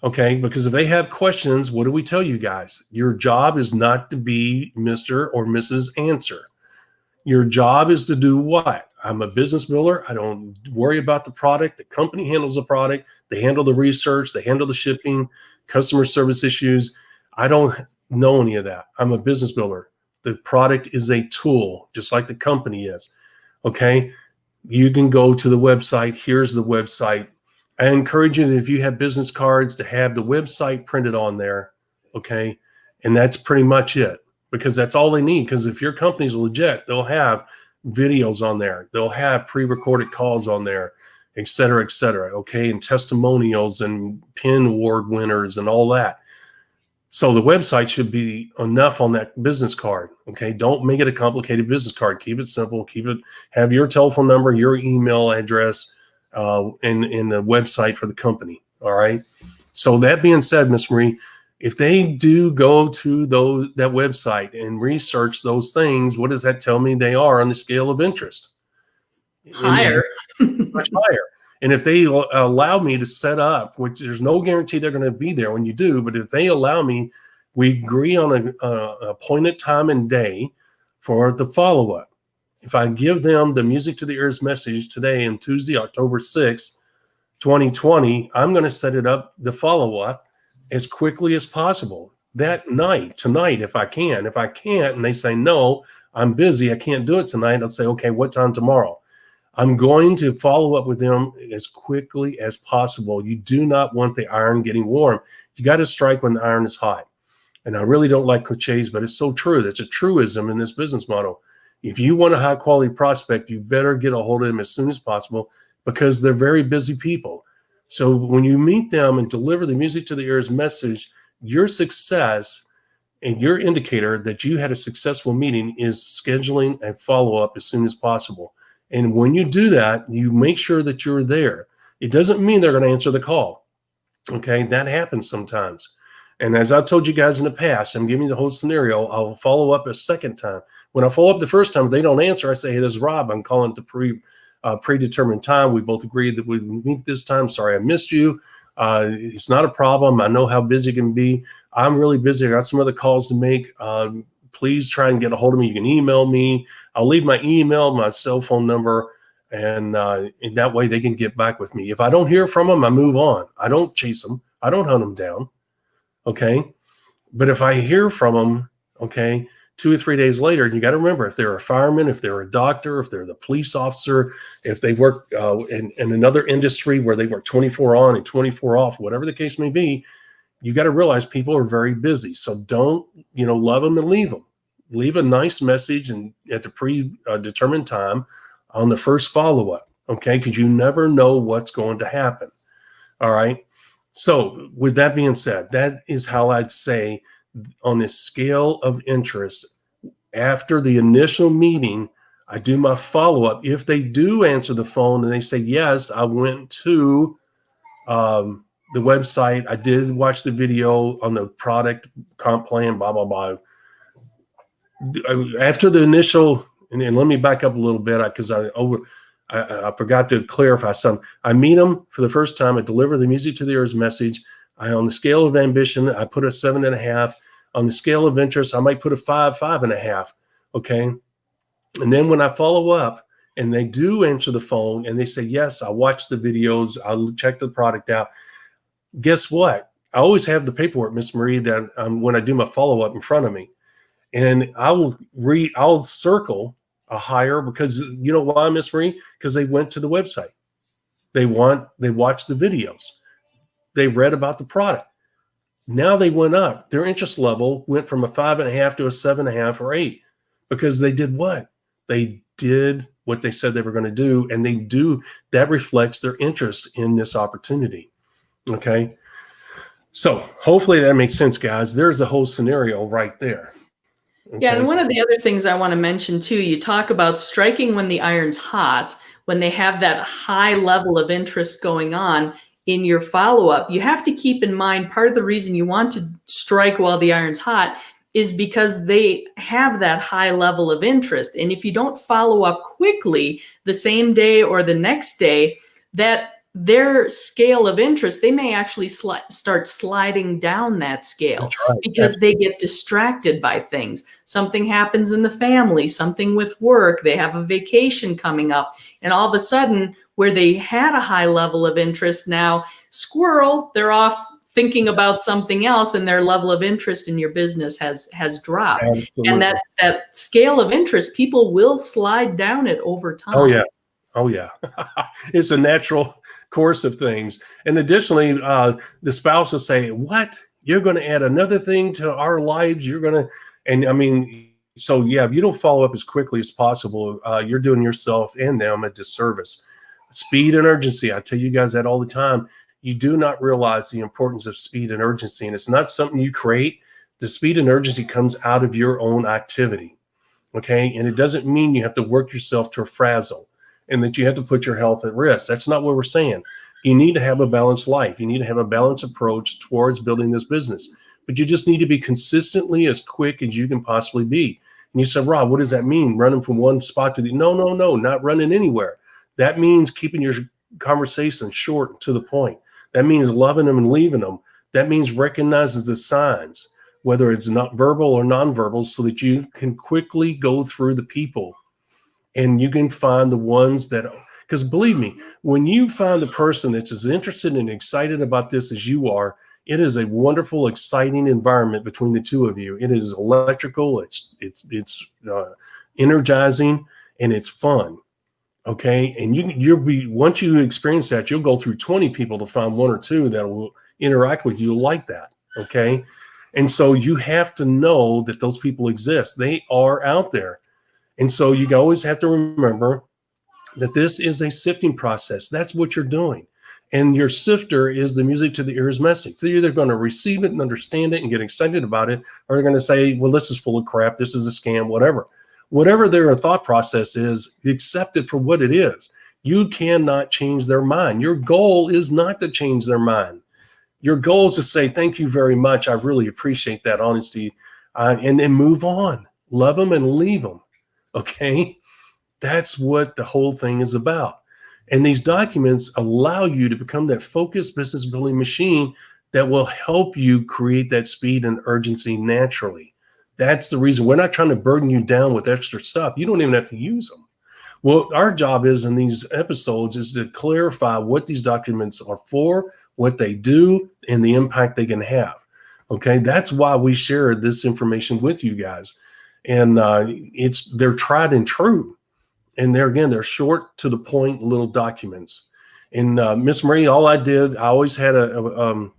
Okay, because if they have questions, what do we tell you guys? Your job is not to be Mr. or Mrs. Answer. Your job is to do what? I'm a business builder. I don't worry about the product. The company handles the product. They handle the research. They handle the shipping, customer service issues. I don't know any of that. I'm a business builder. The product is a tool, just like the company is. Okay, you can go to the website. Here's the website. I encourage you that if you have business cards, to have the website printed on there. Okay, and that's pretty much it, because that's all they need. Because if your company's legit, they'll have videos on there. They'll have pre-recorded calls on there, et cetera, et cetera. Okay, and testimonials and PIN award winners and all that. So the website should be enough on that business card. Okay, don't make it a complicated business card. Keep it simple. Have your telephone number, your email address, in the website for the company. All right. So that being said, Miss Marie, if they do go to that website and research those things, what does that tell me they are on the scale of interest? Higher. Much higher. And if they allow me to set up, which there's no guarantee they're going to be there when you do, but if they allow me, we agree on an appointed time and day for the follow-up. If I give them the Music to the Ears message today and Tuesday, October 6th, 2020, I'm going to set it up, the follow-up, as quickly as possible that night, tonight, if I can. If I can't, and they say, no, I'm busy, I can't do it tonight, I'll say, okay, what time tomorrow? I'm going to follow up with them as quickly as possible. You do not want the iron getting warm. You got to strike when the iron is hot. And I really don't like cliches, but it's so true. That's a truism in this business model. If you want a high quality prospect, you better get a hold of them as soon as possible, because they're very busy people. So when you meet them and deliver the Music to the Ears message, your success and your indicator that you had a successful meeting is scheduling a follow-up as soon as possible. And when you do that, you make sure that you're there. It doesn't mean they're going to answer the call. Okay, that happens sometimes. And as I told you guys in the past, I'm giving you the whole scenario. I'll follow up a second time. When I follow up the first time, if they don't answer, I say, hey, this is Rob. I'm calling at the predetermined time. We both agreed that we would meet this time. Sorry, I missed you. It's not a problem. I know how busy it can be. I'm really busy. I got some other calls to make. Please try and get a hold of me. You can email me. I'll leave my email, my cell phone number, and that way they can get back with me. If I don't hear from them, I move on. I don't chase them. I don't hunt them down. Okay. But if I hear from them, okay, 2 or 3 days later, you got to remember, if they're a fireman, if they're a doctor, if they're the police officer, if they work in another industry where they work 24 on and 24 off, whatever the case may be, you got to realize people are very busy. So don't, love them and leave them. Leave a nice message and at the predetermined time on the first follow-up, okay? Because you never know what's going to happen. All right. So with that being said, that is how I'd say on this scale of interest, after the initial meeting, I do my follow-up. If they do answer the phone and they say, yes, I went to the website, I did watch the video on the product comp plan, blah, blah, blah. After the initial, and let me back up a little bit because I forgot to clarify something. I meet them for the first time. I deliver the Music to the Ears message. On the scale of ambition, I put a 7.5. On the scale of interest, I might put a 5, 5.5. Okay. And then when I follow up and they do answer the phone and they say, yes, I watched the videos, I'll check the product out. Guess what? I always have the paperwork, Miss Marie, that when I do my follow-up in front of me. And I'll circle a hire because you know why, Miss Marie? Because they went to the website. They watched the videos. They read about the product. Now they went up. Their interest level went from a 5.5 to a 7.5 or 8 because they did what? They did what they said they were going to do. And that reflects their interest in this opportunity. Okay. So hopefully that makes sense, guys. There's a whole scenario right there. Okay. Yeah, and one of the other things I want to mention too, you talk about striking when the iron's hot, when they have that high level of interest going on in your follow-up. You have to keep in mind part of the reason you want to strike while the iron's hot is because they have that high level of interest. And if you don't follow up quickly the same day or the next day, that their scale of interest, they may actually start sliding down that scale because they get distracted by things. Something happens in the family, something with work, they have a vacation coming up, and all of a sudden, where they had a high level of interest, now squirrel, they're off thinking about something else, and their level of interest in your business has dropped. Absolutely. And that scale of interest, people will slide down it over time. Oh yeah. It's a natural course of things. And additionally, the spouse will say, what? You're going to add another thing to our lives? And I mean, so yeah, if you don't follow up as quickly as possible, you're doing yourself and them a disservice. Speed and urgency. I tell you guys that all the time. You do not realize the importance of speed and urgency. And it's not something you create. The speed and urgency comes out of your own activity. Okay. And it doesn't mean you have to work yourself to a frazzle and that you have to put your health at risk. That's not what we're saying. You need to have a balanced life. You need to have a balanced approach towards building this business, but you just need to be consistently as quick as you can possibly be. And you said, Rob, what does that mean? Running from one spot to the, no, not running anywhere. That means keeping your conversation short and to the point. That means loving them and leaving them. That means recognizing the signs, whether it's not verbal or nonverbal, so that you can quickly go through the people and you can find the ones that, because believe me, when you find the person that's as interested and excited about this as you are, it is a wonderful, exciting environment between the two of you. It is electrical, it's energizing, and it's fun. Okay, and you'll be, once you experience that, you'll go through 20 people to find one or two that will interact with you like that. Okay, and so you have to know that those people exist. They are out there. And so you always have to remember that this is a sifting process. That's what you're doing. And your sifter is the music to the ears message. They're either going to receive it and understand it and get excited about it, or they're going to say, well, this is full of crap. This is a scam, whatever. Whatever their thought process is, accept it for what it is. You cannot change their mind. Your goal is not to change their mind. Your goal is to say, thank you very much. I really appreciate that honesty. And then move on. Love them and leave them. Okay, that's what the whole thing is about. And these documents allow you to become that focused business building machine that will help you create that speed and urgency naturally. That's the reason. We're not trying to burden you down with extra stuff. You don't even have to use them. Well, our job is in these episodes is to clarify what these documents are for, what they do, and the impact they can have. Okay, that's why we share this information with you guys. And they're tried and true. And they're short to the point little documents. And Miss Marie, all I always had a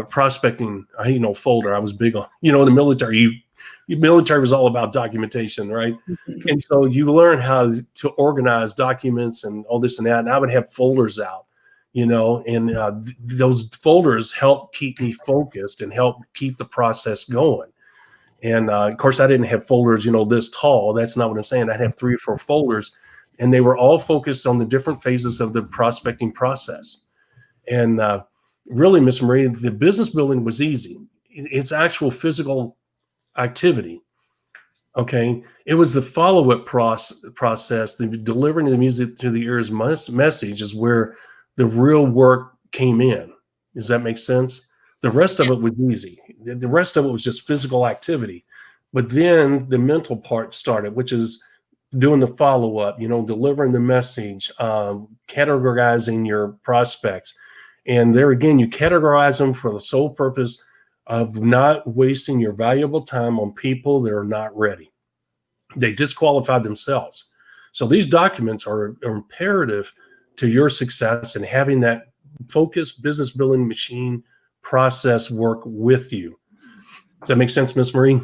prospecting, folder. I was big on, in the military, military was all about documentation, right? And so you learn how to organize documents and all this and that. And I would have folders out, and those folders help keep me focused and help keep the process going. And of course, I didn't have folders, this tall. That's not what I'm saying. I have 3 or 4 folders, and they were all focused on the different phases of the prospecting process. And really, Miss Marie, the business building was easy. It's actual physical activity. Okay, it was the follow-up process, the delivering the music to the ears message is where the real work came in. Does that make sense? The rest of it was easy. The rest of it was just physical activity. But then the mental part started, which is doing the follow-up, delivering the message, categorizing your prospects. And there again, you categorize them for the sole purpose of not wasting your valuable time on people that are not ready. They disqualified themselves. So these documents are imperative to your success and having that focused business building machine process work with you. Does that make sense, Ms. Marie?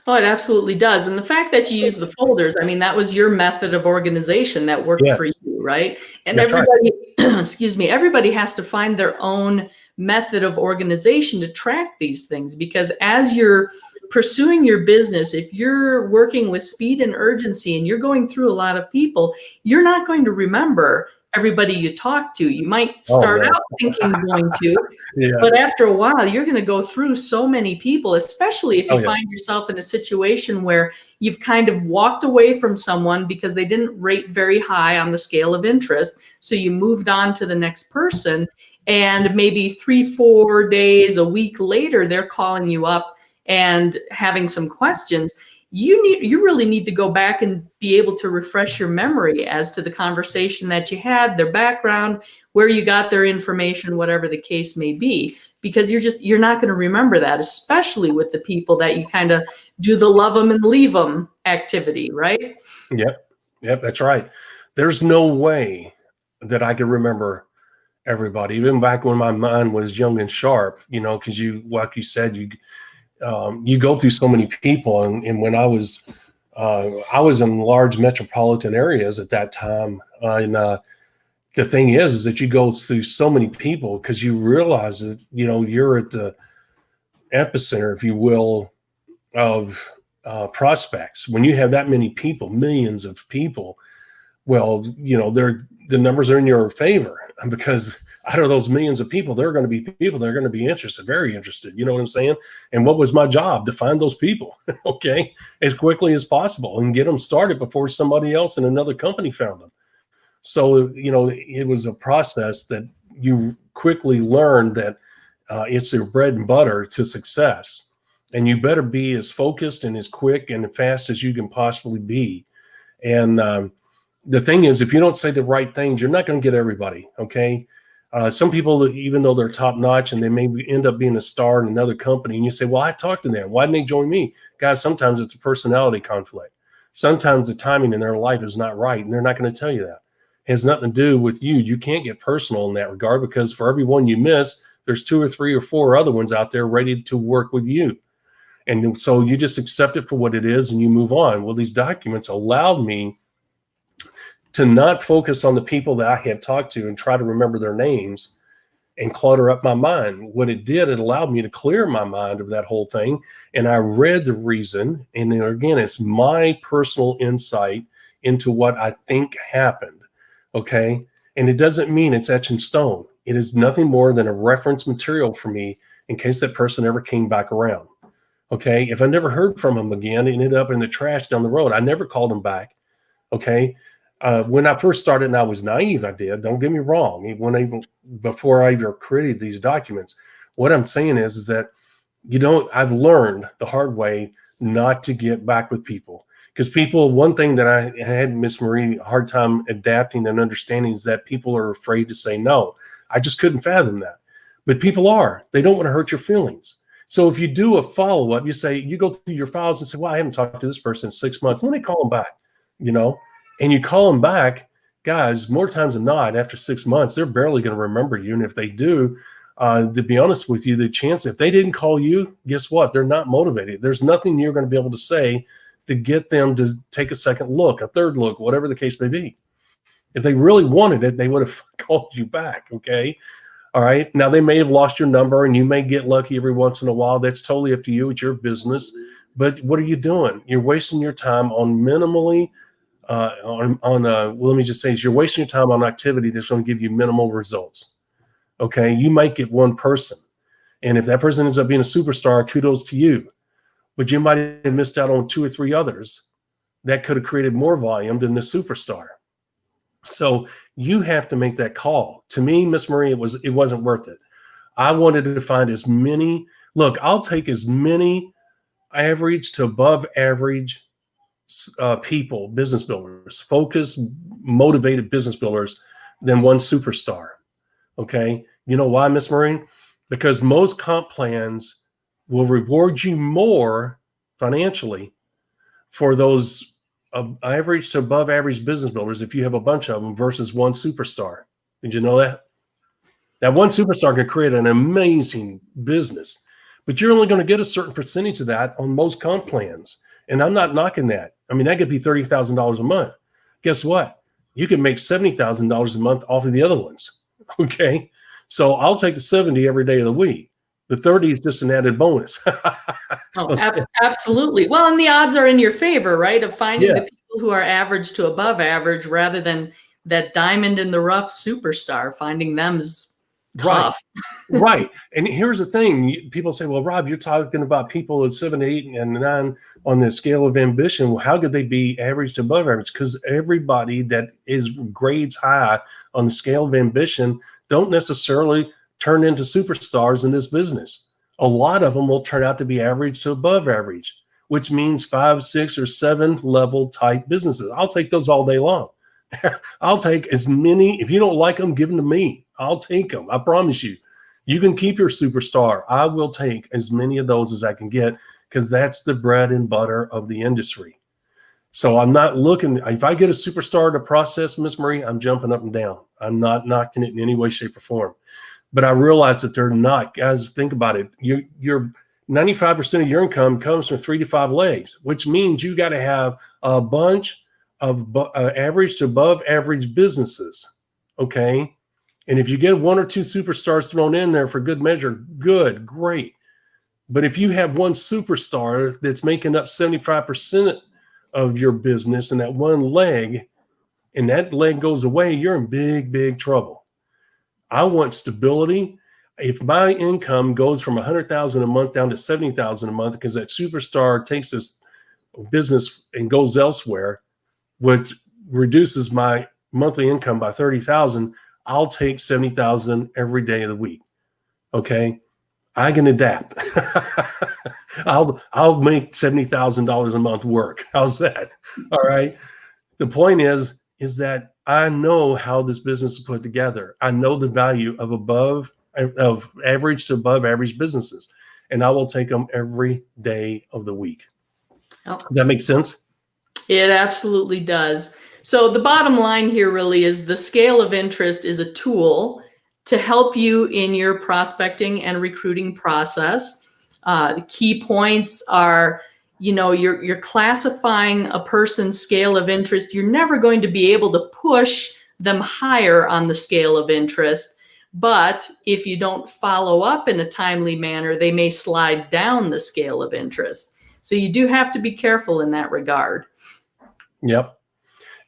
Oh, it absolutely does. And the fact that you use the folders, I mean, that was your method of organization that worked for you, right? And That's everybody, excuse me, everybody has to find their own method of organization to track these things, because as you're pursuing your business, if you're working with speed and urgency and you're going through a lot of people, you're not going to remember everybody you talk to. You might start out thinking you're going to, but after a while, you're going to go through so many people, especially if you find yourself in a situation where you've kind of walked away from someone because they didn't rate very high on the scale of interest. So you moved on to the next person, and maybe 3-4 days, a week later, they're calling you up and having some questions. You really need to go back and be able to refresh your memory as to the conversation that you had, their background, where you got their information, whatever the case may be, because you're not going to remember that, especially with the people that you kind of do the love them and leave them activity, right? Yep, that's right. There's no way that I could remember everybody, even back when my mind was young and sharp, because like you said, you go through so many people, and when I was in large metropolitan areas at that time, and the thing is that you go through so many people because you realize that you're at the epicenter, if you will, of prospects. When you have that many people, millions of people, well, the numbers are in your favor, because out of those millions of people, there are going to be people that are going to be interested, very interested. You know what I'm saying? And what was my job? To find those people, okay, as quickly as possible and get them started before somebody else in another company found them. So, it was a process that you quickly learned that it's your bread and butter to success. And you better be as focused and as quick and fast as you can possibly be. And the thing is, if you don't say the right things, you're not going to get everybody, okay? Some people, even though they're top notch and they may end up being a star in another company, and you say, well, I talked to them. Why didn't they join me? Guys, sometimes it's a personality conflict. Sometimes the timing in their life is not right, and they're not going to tell you that. It has nothing to do with you. You can't get personal in that regard, because for every one you miss, there's 2 or 3 or 4 other ones out there ready to work with you. And so you just accept it for what it is and you move on. Well, these documents allowed me to not focus on the people that I had talked to and try to remember their names and clutter up my mind. What it did, it allowed me to clear my mind of that whole thing. And I read the reason. And then again, it's my personal insight into what I think happened. Okay. And it doesn't mean it's etched in stone. It is nothing more than a reference material for me in case that person ever came back around. Okay. If I never heard from him again, it ended up in the trash down the road. I never called him back. Okay. When I first started, and I was naive, I did. Don't get me wrong. Before I ever created these documents, what I'm saying is that I've learned the hard way not to get back with people, because one thing that I had, Miss Marie, a hard time adapting and understanding is that people are afraid to say no. I just couldn't fathom that, but people are. They don't want to hurt your feelings. So if you do a follow up, you go through your files and say, well, I haven't talked to this person in 6 months. Let me call them back, And you call them back, guys, more times than not, after 6 months, they're barely going to remember you. And if they do, to be honest with you, the chance, if they didn't call you, guess what? They're not motivated. There's nothing you're going to be able to say to get them to take a second look, a third look, whatever the case may be. If they really wanted it, they would have called you back, okay? All right. Now, they may have lost your number, and you may get lucky every once in a while. That's totally up to you. It's your business. But what are you doing? You're wasting your time on minimally let me just say, you're wasting your time on activity that's going to give you minimal results. Okay. You might get one person. And if that person ends up being a superstar, kudos to you. But you might have missed out on 2 or 3 others that could have created more volume than the superstar. So you have to make that call. To me, Miss Marie, it wasn't worth it. I wanted to find as many. Look, I'll take as many average to above average people, business builders, focused, motivated business builders than one superstar. Okay. You know why, Miss Marie? Because most comp plans will reward you more financially for those average to above average business builders if you have a bunch of them versus one superstar. Did you know that? That one superstar can create an amazing business, but you're only going to get a certain percentage of that on most comp plans. And I'm not knocking that. I mean, that could be $30,000 a month. Guess what? You can make $70,000 a month off of the other ones. Okay. So I'll take the 70 every day of the week. The 30 is just an added bonus. Absolutely. Well, and the odds are in your favor, right? Of finding the people who are average to above average rather than that diamond in the rough superstar. Finding them's tough. Right. And here's the thing. People say, well, Rob, you're talking about people at 7, 8, and 9 on the scale of ambition. Well, how could they be average to above average? Because everybody that is grades high on the scale of ambition don't necessarily turn into superstars in this business. A lot of them will turn out to be average to above average, which means 5, 6, or 7 level type businesses. I'll take those all day long. I'll take as many. If you don't like them, give them to me. I'll take them. I promise you. You can keep your superstar. I will take as many of those as I can get because that's the bread and butter of the industry. So I'm not looking. If I get a superstar to process, Miss Marie, I'm jumping up and down. I'm not knocking it in any way, shape, or form. But I realize that they're not. Guys, think about it. Your 95% of your income comes from 3 to 5 legs, which means you got to have a bunch of average to above average businesses. Okay. And if you get 1 or 2 superstars thrown in there for good measure, good, great. But if you have one superstar that's making up 75% of your business and that one leg, and that leg goes away, you're in big, big trouble. I want stability. If my income goes from $100,000 a month down to $70,000 a month because that superstar takes this business and goes elsewhere, which reduces my monthly income by $30,000, I'll take $70,000 every day of the week. Okay, I can adapt. I'll make $70,000 a month work. How's that? All right. The point is that I know how this business is put together. I know the value of average to above average businesses, and I will take them every day of the week. Oh. Does that make sense? It absolutely does. So the bottom line here really is the scale of interest is a tool to help you in your prospecting and recruiting process. The key points are, you're classifying a person's scale of interest. You're never going to be able to push them higher on the scale of interest. But if you don't follow up in a timely manner, they may slide down the scale of interest. So you do have to be careful in that regard. Yep.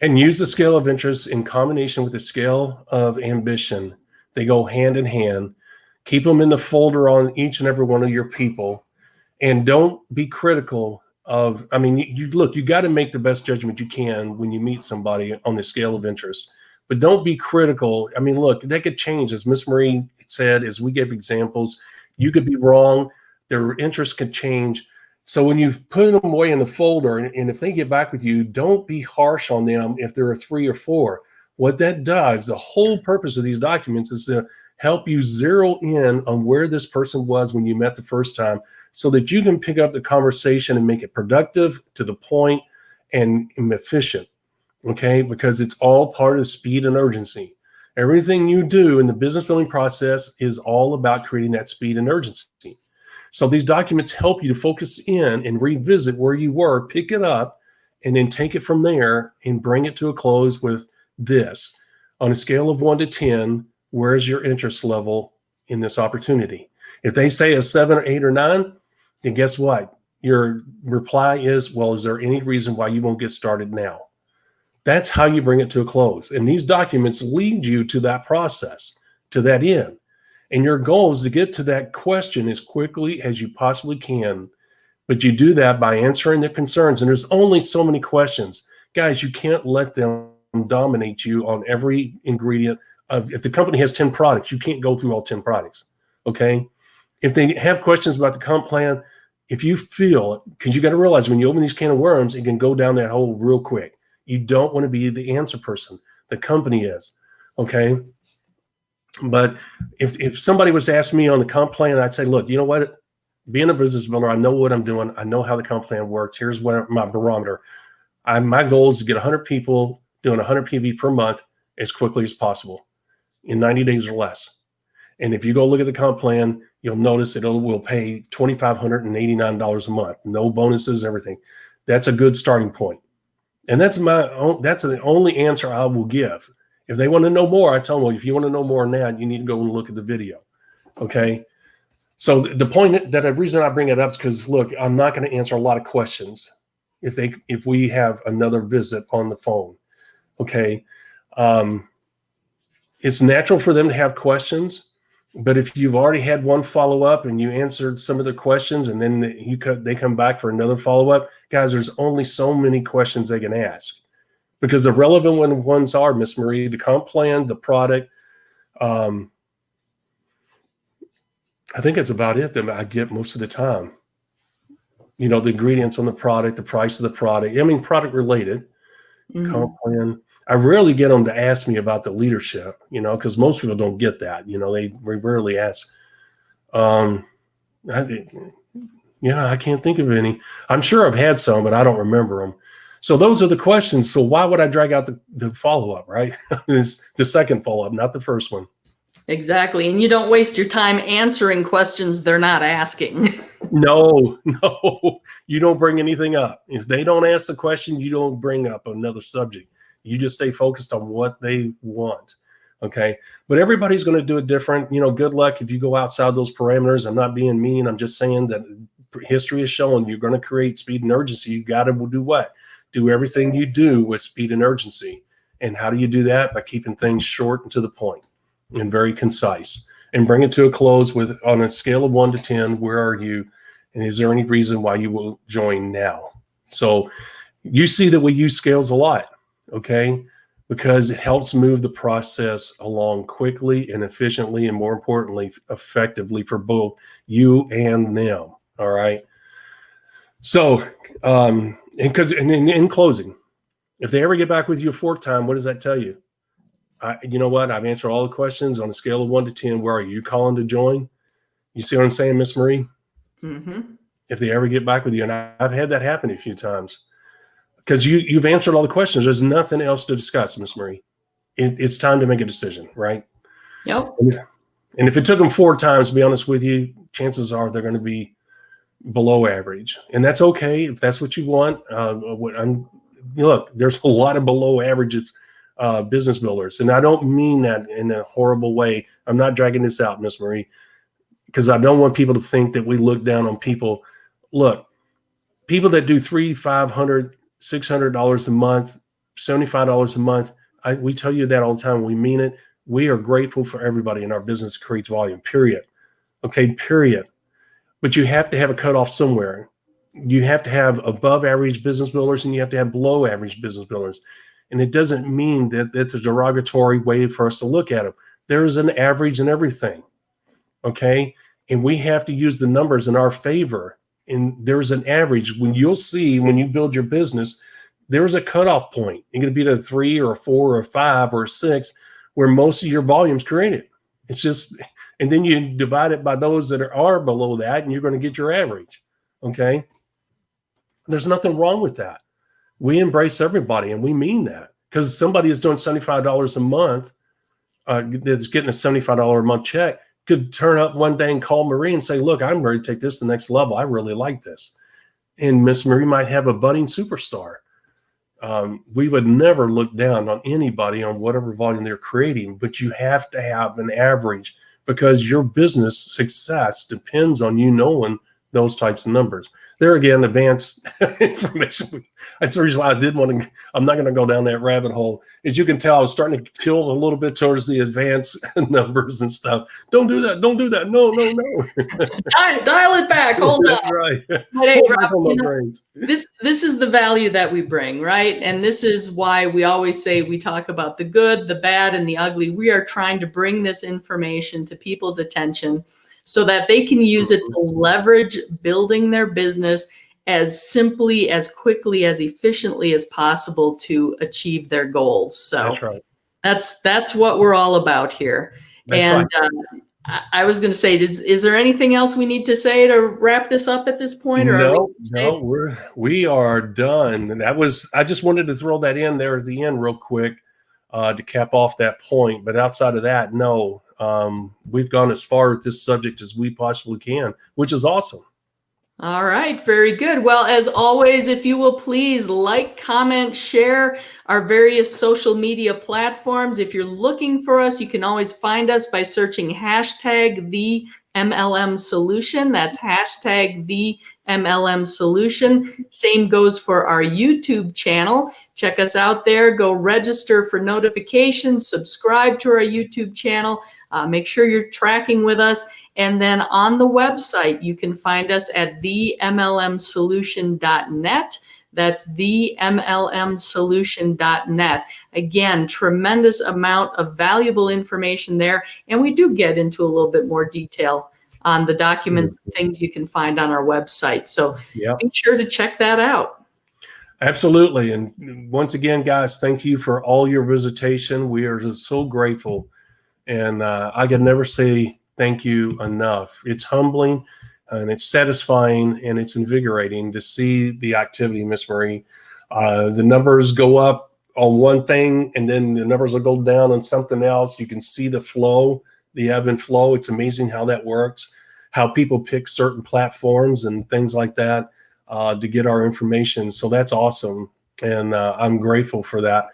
And use the scale of interest in combination with the scale of ambition. They go hand in hand. Keep them in the folder on each and every one of your people. And don't be critical of, you got to make the best judgment you can when you meet somebody on the scale of interest. But don't be critical. That could change. As Miss Marie said, as we give examples, you could be wrong. Their interest could change. So when you put them away in the folder, and if they get back with you, don't be harsh on them if there are 3 or 4. What that does, the whole purpose of these documents is to help you zero in on where this person was when you met the first time so that you can pick up the conversation and make it productive, to the point, and efficient. Okay, because it's all part of speed and urgency. Everything you do in the business building process is all about creating that speed and urgency. So these documents help you to focus in and revisit where you were, pick it up, and then take it from there and bring it to a close with this. On a scale of 1 to 10, where is your interest level in this opportunity? If they say a 7 or 8 or 9, then guess what? Your reply is, well, is there any reason why you won't get started now? That's how you bring it to a close. And these documents lead you to that process, to that end. And your goal is to get to that question as quickly as you possibly can. But you do that by answering their concerns. And there's only so many questions. Guys, you can't let them dominate you on every ingredient. If the company has 10 products, you can't go through all 10 products. Okay? If they have questions about the comp plan, if you feel, because you got to realize when you open these can of worms, it can go down that hole real quick. You don't want to be the answer person. The company is, okay? But if somebody was to ask me on the comp plan, I'd say, look, you know what? Being a business builder, I know what I'm doing. I know how the comp plan works. Here's what my barometer. My goal is to get 100 people doing 100 PV per month as quickly as possible in 90 days or less. And if you go look at the comp plan, you'll notice will pay $2,589 a month, no bonuses, everything. That's a good starting point. And that's the only answer I will give. If they want to know more, I tell them, well, if you want to know more than that, you need to go and look at the video. Okay. So the point the reason I bring it up is because, look, I'm not going to answer a lot of questions if we have another visit on the phone. Okay. It's natural for them to have questions, but if you've already had one follow-up and you answered some of the questions and then they come back for another follow-up, guys, there's only so many questions they can ask, because the relevant ones are, Miss Marie, the comp plan, the product. I think it's about it that I get most of the time. You know, the ingredients on the product, the price of the product. I mean, product related. Comp plan. I rarely get them to ask me about the leadership, you know, because most people don't get that. You know, they rarely ask. I can't think of any. I'm sure I've had some, but I don't remember them. So those are the questions. So why would I drag out the follow-up, right? It's the second follow-up, not the first one. Exactly. And you don't waste your time answering questions they're not asking. No, you don't bring anything up. If they don't ask the question, you don't bring up another subject. You just stay focused on what they want. Okay. But everybody's going to do it different. You know, good luck if you go outside those parameters. I'm not being mean. I'm just saying that history has shown you're going to create speed and urgency. You got to do what? Do everything you do with speed and urgency. And how do you do that? By keeping things short and to the point and very concise, and bring it to a close with, on a scale of 1 to 10, where are you? And is there any reason why you will join now? So you see that we use scales a lot, okay? Because it helps move the process along quickly and efficiently, and more importantly, effectively for both you and them, all right? So, in closing, if they ever get back with you a fourth time, what does that tell you? You know what? I've answered all the questions on a scale of 1 to 10. Where are you calling to join? You see what I'm saying, Miss Marie? Mm-hmm. If they ever get back with you, and I've had that happen a few times, because you've answered all the questions. There's nothing else to discuss, Miss Marie. It's time to make a decision, right? Yep. And if it took them 4 times, to be honest with you, chances are they're going to be below average, and that's okay if that's what you want. Look, there's a lot of below averages. Business builders. And I don't mean that in a horrible way. I'm not dragging this out, Miss Marie, because I don't want people to think that we look down on people. Look, people that do $300, $500, $600 a month, $75 a month, we tell you that all the time. We mean it. We are grateful for everybody in our business that creates volume, period. Okay, period. But you have to have a cutoff somewhere. You have to have above average business builders and you have to have below average business builders. And it doesn't mean that it's a derogatory way for us to look at them. There is an average in everything, okay? And we have to use the numbers in our favor. And there's an average. When you'll see, when you build your business, there's a cutoff point. It's going to be at a 3 or a 4 or a 5 or a 6 where most of your volume's created. It's just, and then you divide it by those that are below that, and you're going to get your average, okay? There's nothing wrong with that. We embrace everybody, and we mean that, because somebody is doing $75 a month, that's getting a $75 a month check, could turn up one day and call Marie and say, look, I'm ready to take this to the next level. I really like this. And Miss Marie might have a budding superstar. We would never look down on anybody on whatever volume they're creating, but you have to have an average, because your business success depends on you knowing those types of numbers. There again, advanced information. That's the reason why I did want to, I'm not going to go down that rabbit hole. As you can tell, I was starting to tilt a little bit towards the advanced numbers and stuff. Don't do that. Don't do that. No. Dial it back. Hold That's on. Right. But hey, Rob, this is the value that we bring, right? And this is why we always say we talk about the good, the bad, and the ugly. We are trying to bring this information to people's attention so that they can use it to leverage building their business as simply, as quickly, as efficiently as possible to achieve their goals. So That's right. That's what we're all about here. That's and right. I was going to say, is there anything else we need to say to wrap this up at this point? Or we are done. And I just wanted to throw that in there at the end real quick to cap off that point. But outside of that, no, we've gone as far with this subject as we possibly can, which is awesome. All right, very good. Well, as always, if you will please like, comment, share our various social media platforms. If you're looking for us, you can always find us by searching hashtag the MLM Solution. That's hashtag the MLM Solution. Same goes for our YouTube channel. Check us out there. Go register for notifications, subscribe to our YouTube channel. Make sure you're tracking with us. And then on the website, you can find us at themlmsolution.net. That's themlmsolution.net. Again, tremendous amount of valuable information there. And we do get into a little bit more detail on the documents and things you can find on our website. So be sure to check that out. Absolutely. And once again, guys, thank you for all your visitation. We are so grateful. And I can never say thank you enough. It's humbling and it's satisfying and it's invigorating to see the activity, Miss Marie. The numbers go up on one thing and then the numbers will go down on something else. You can see the flow, the ebb and flow. It's amazing how that works, how people pick certain platforms and things like that to get our information. So that's awesome. And I'm grateful for that.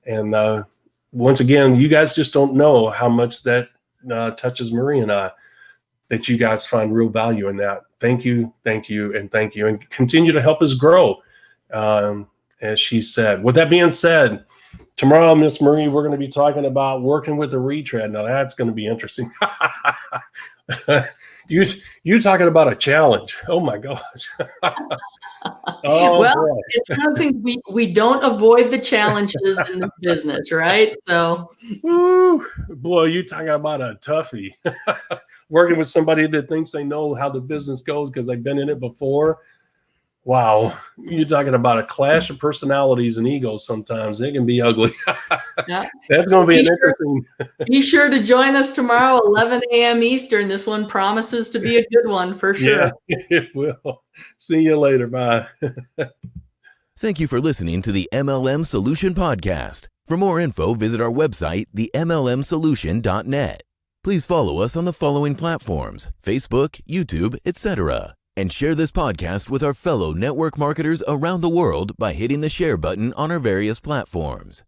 And once again, you guys just don't know how much that touches Marie and I, that you guys find real value in that. Thank you, and thank you. And continue to help us grow, as she said. With that being said, tomorrow, Miss Marie, we're going to be talking about working with the retread. Now, that's going to be interesting. You're talking about a challenge. Oh, my gosh. Well, boy. It's something we don't avoid the challenges in this business, right? So, boy, you're talking about a toughie. Working with somebody that thinks they know how the business goes because they've been in it before. Wow, you're talking about a clash of personalities and egos. Sometimes it can be ugly. Yeah. That's going to be interesting. Be sure to join us tomorrow, 11 a.m. Eastern. This one promises to be a good one for sure. Yeah, it will. See you later. Bye. Thank you for listening to the MLM Solution Podcast. For more info, visit our website, themlmsolution.net. Please follow us on the following platforms: Facebook, YouTube, etc. And share this podcast with our fellow network marketers around the world by hitting the share button on our various platforms.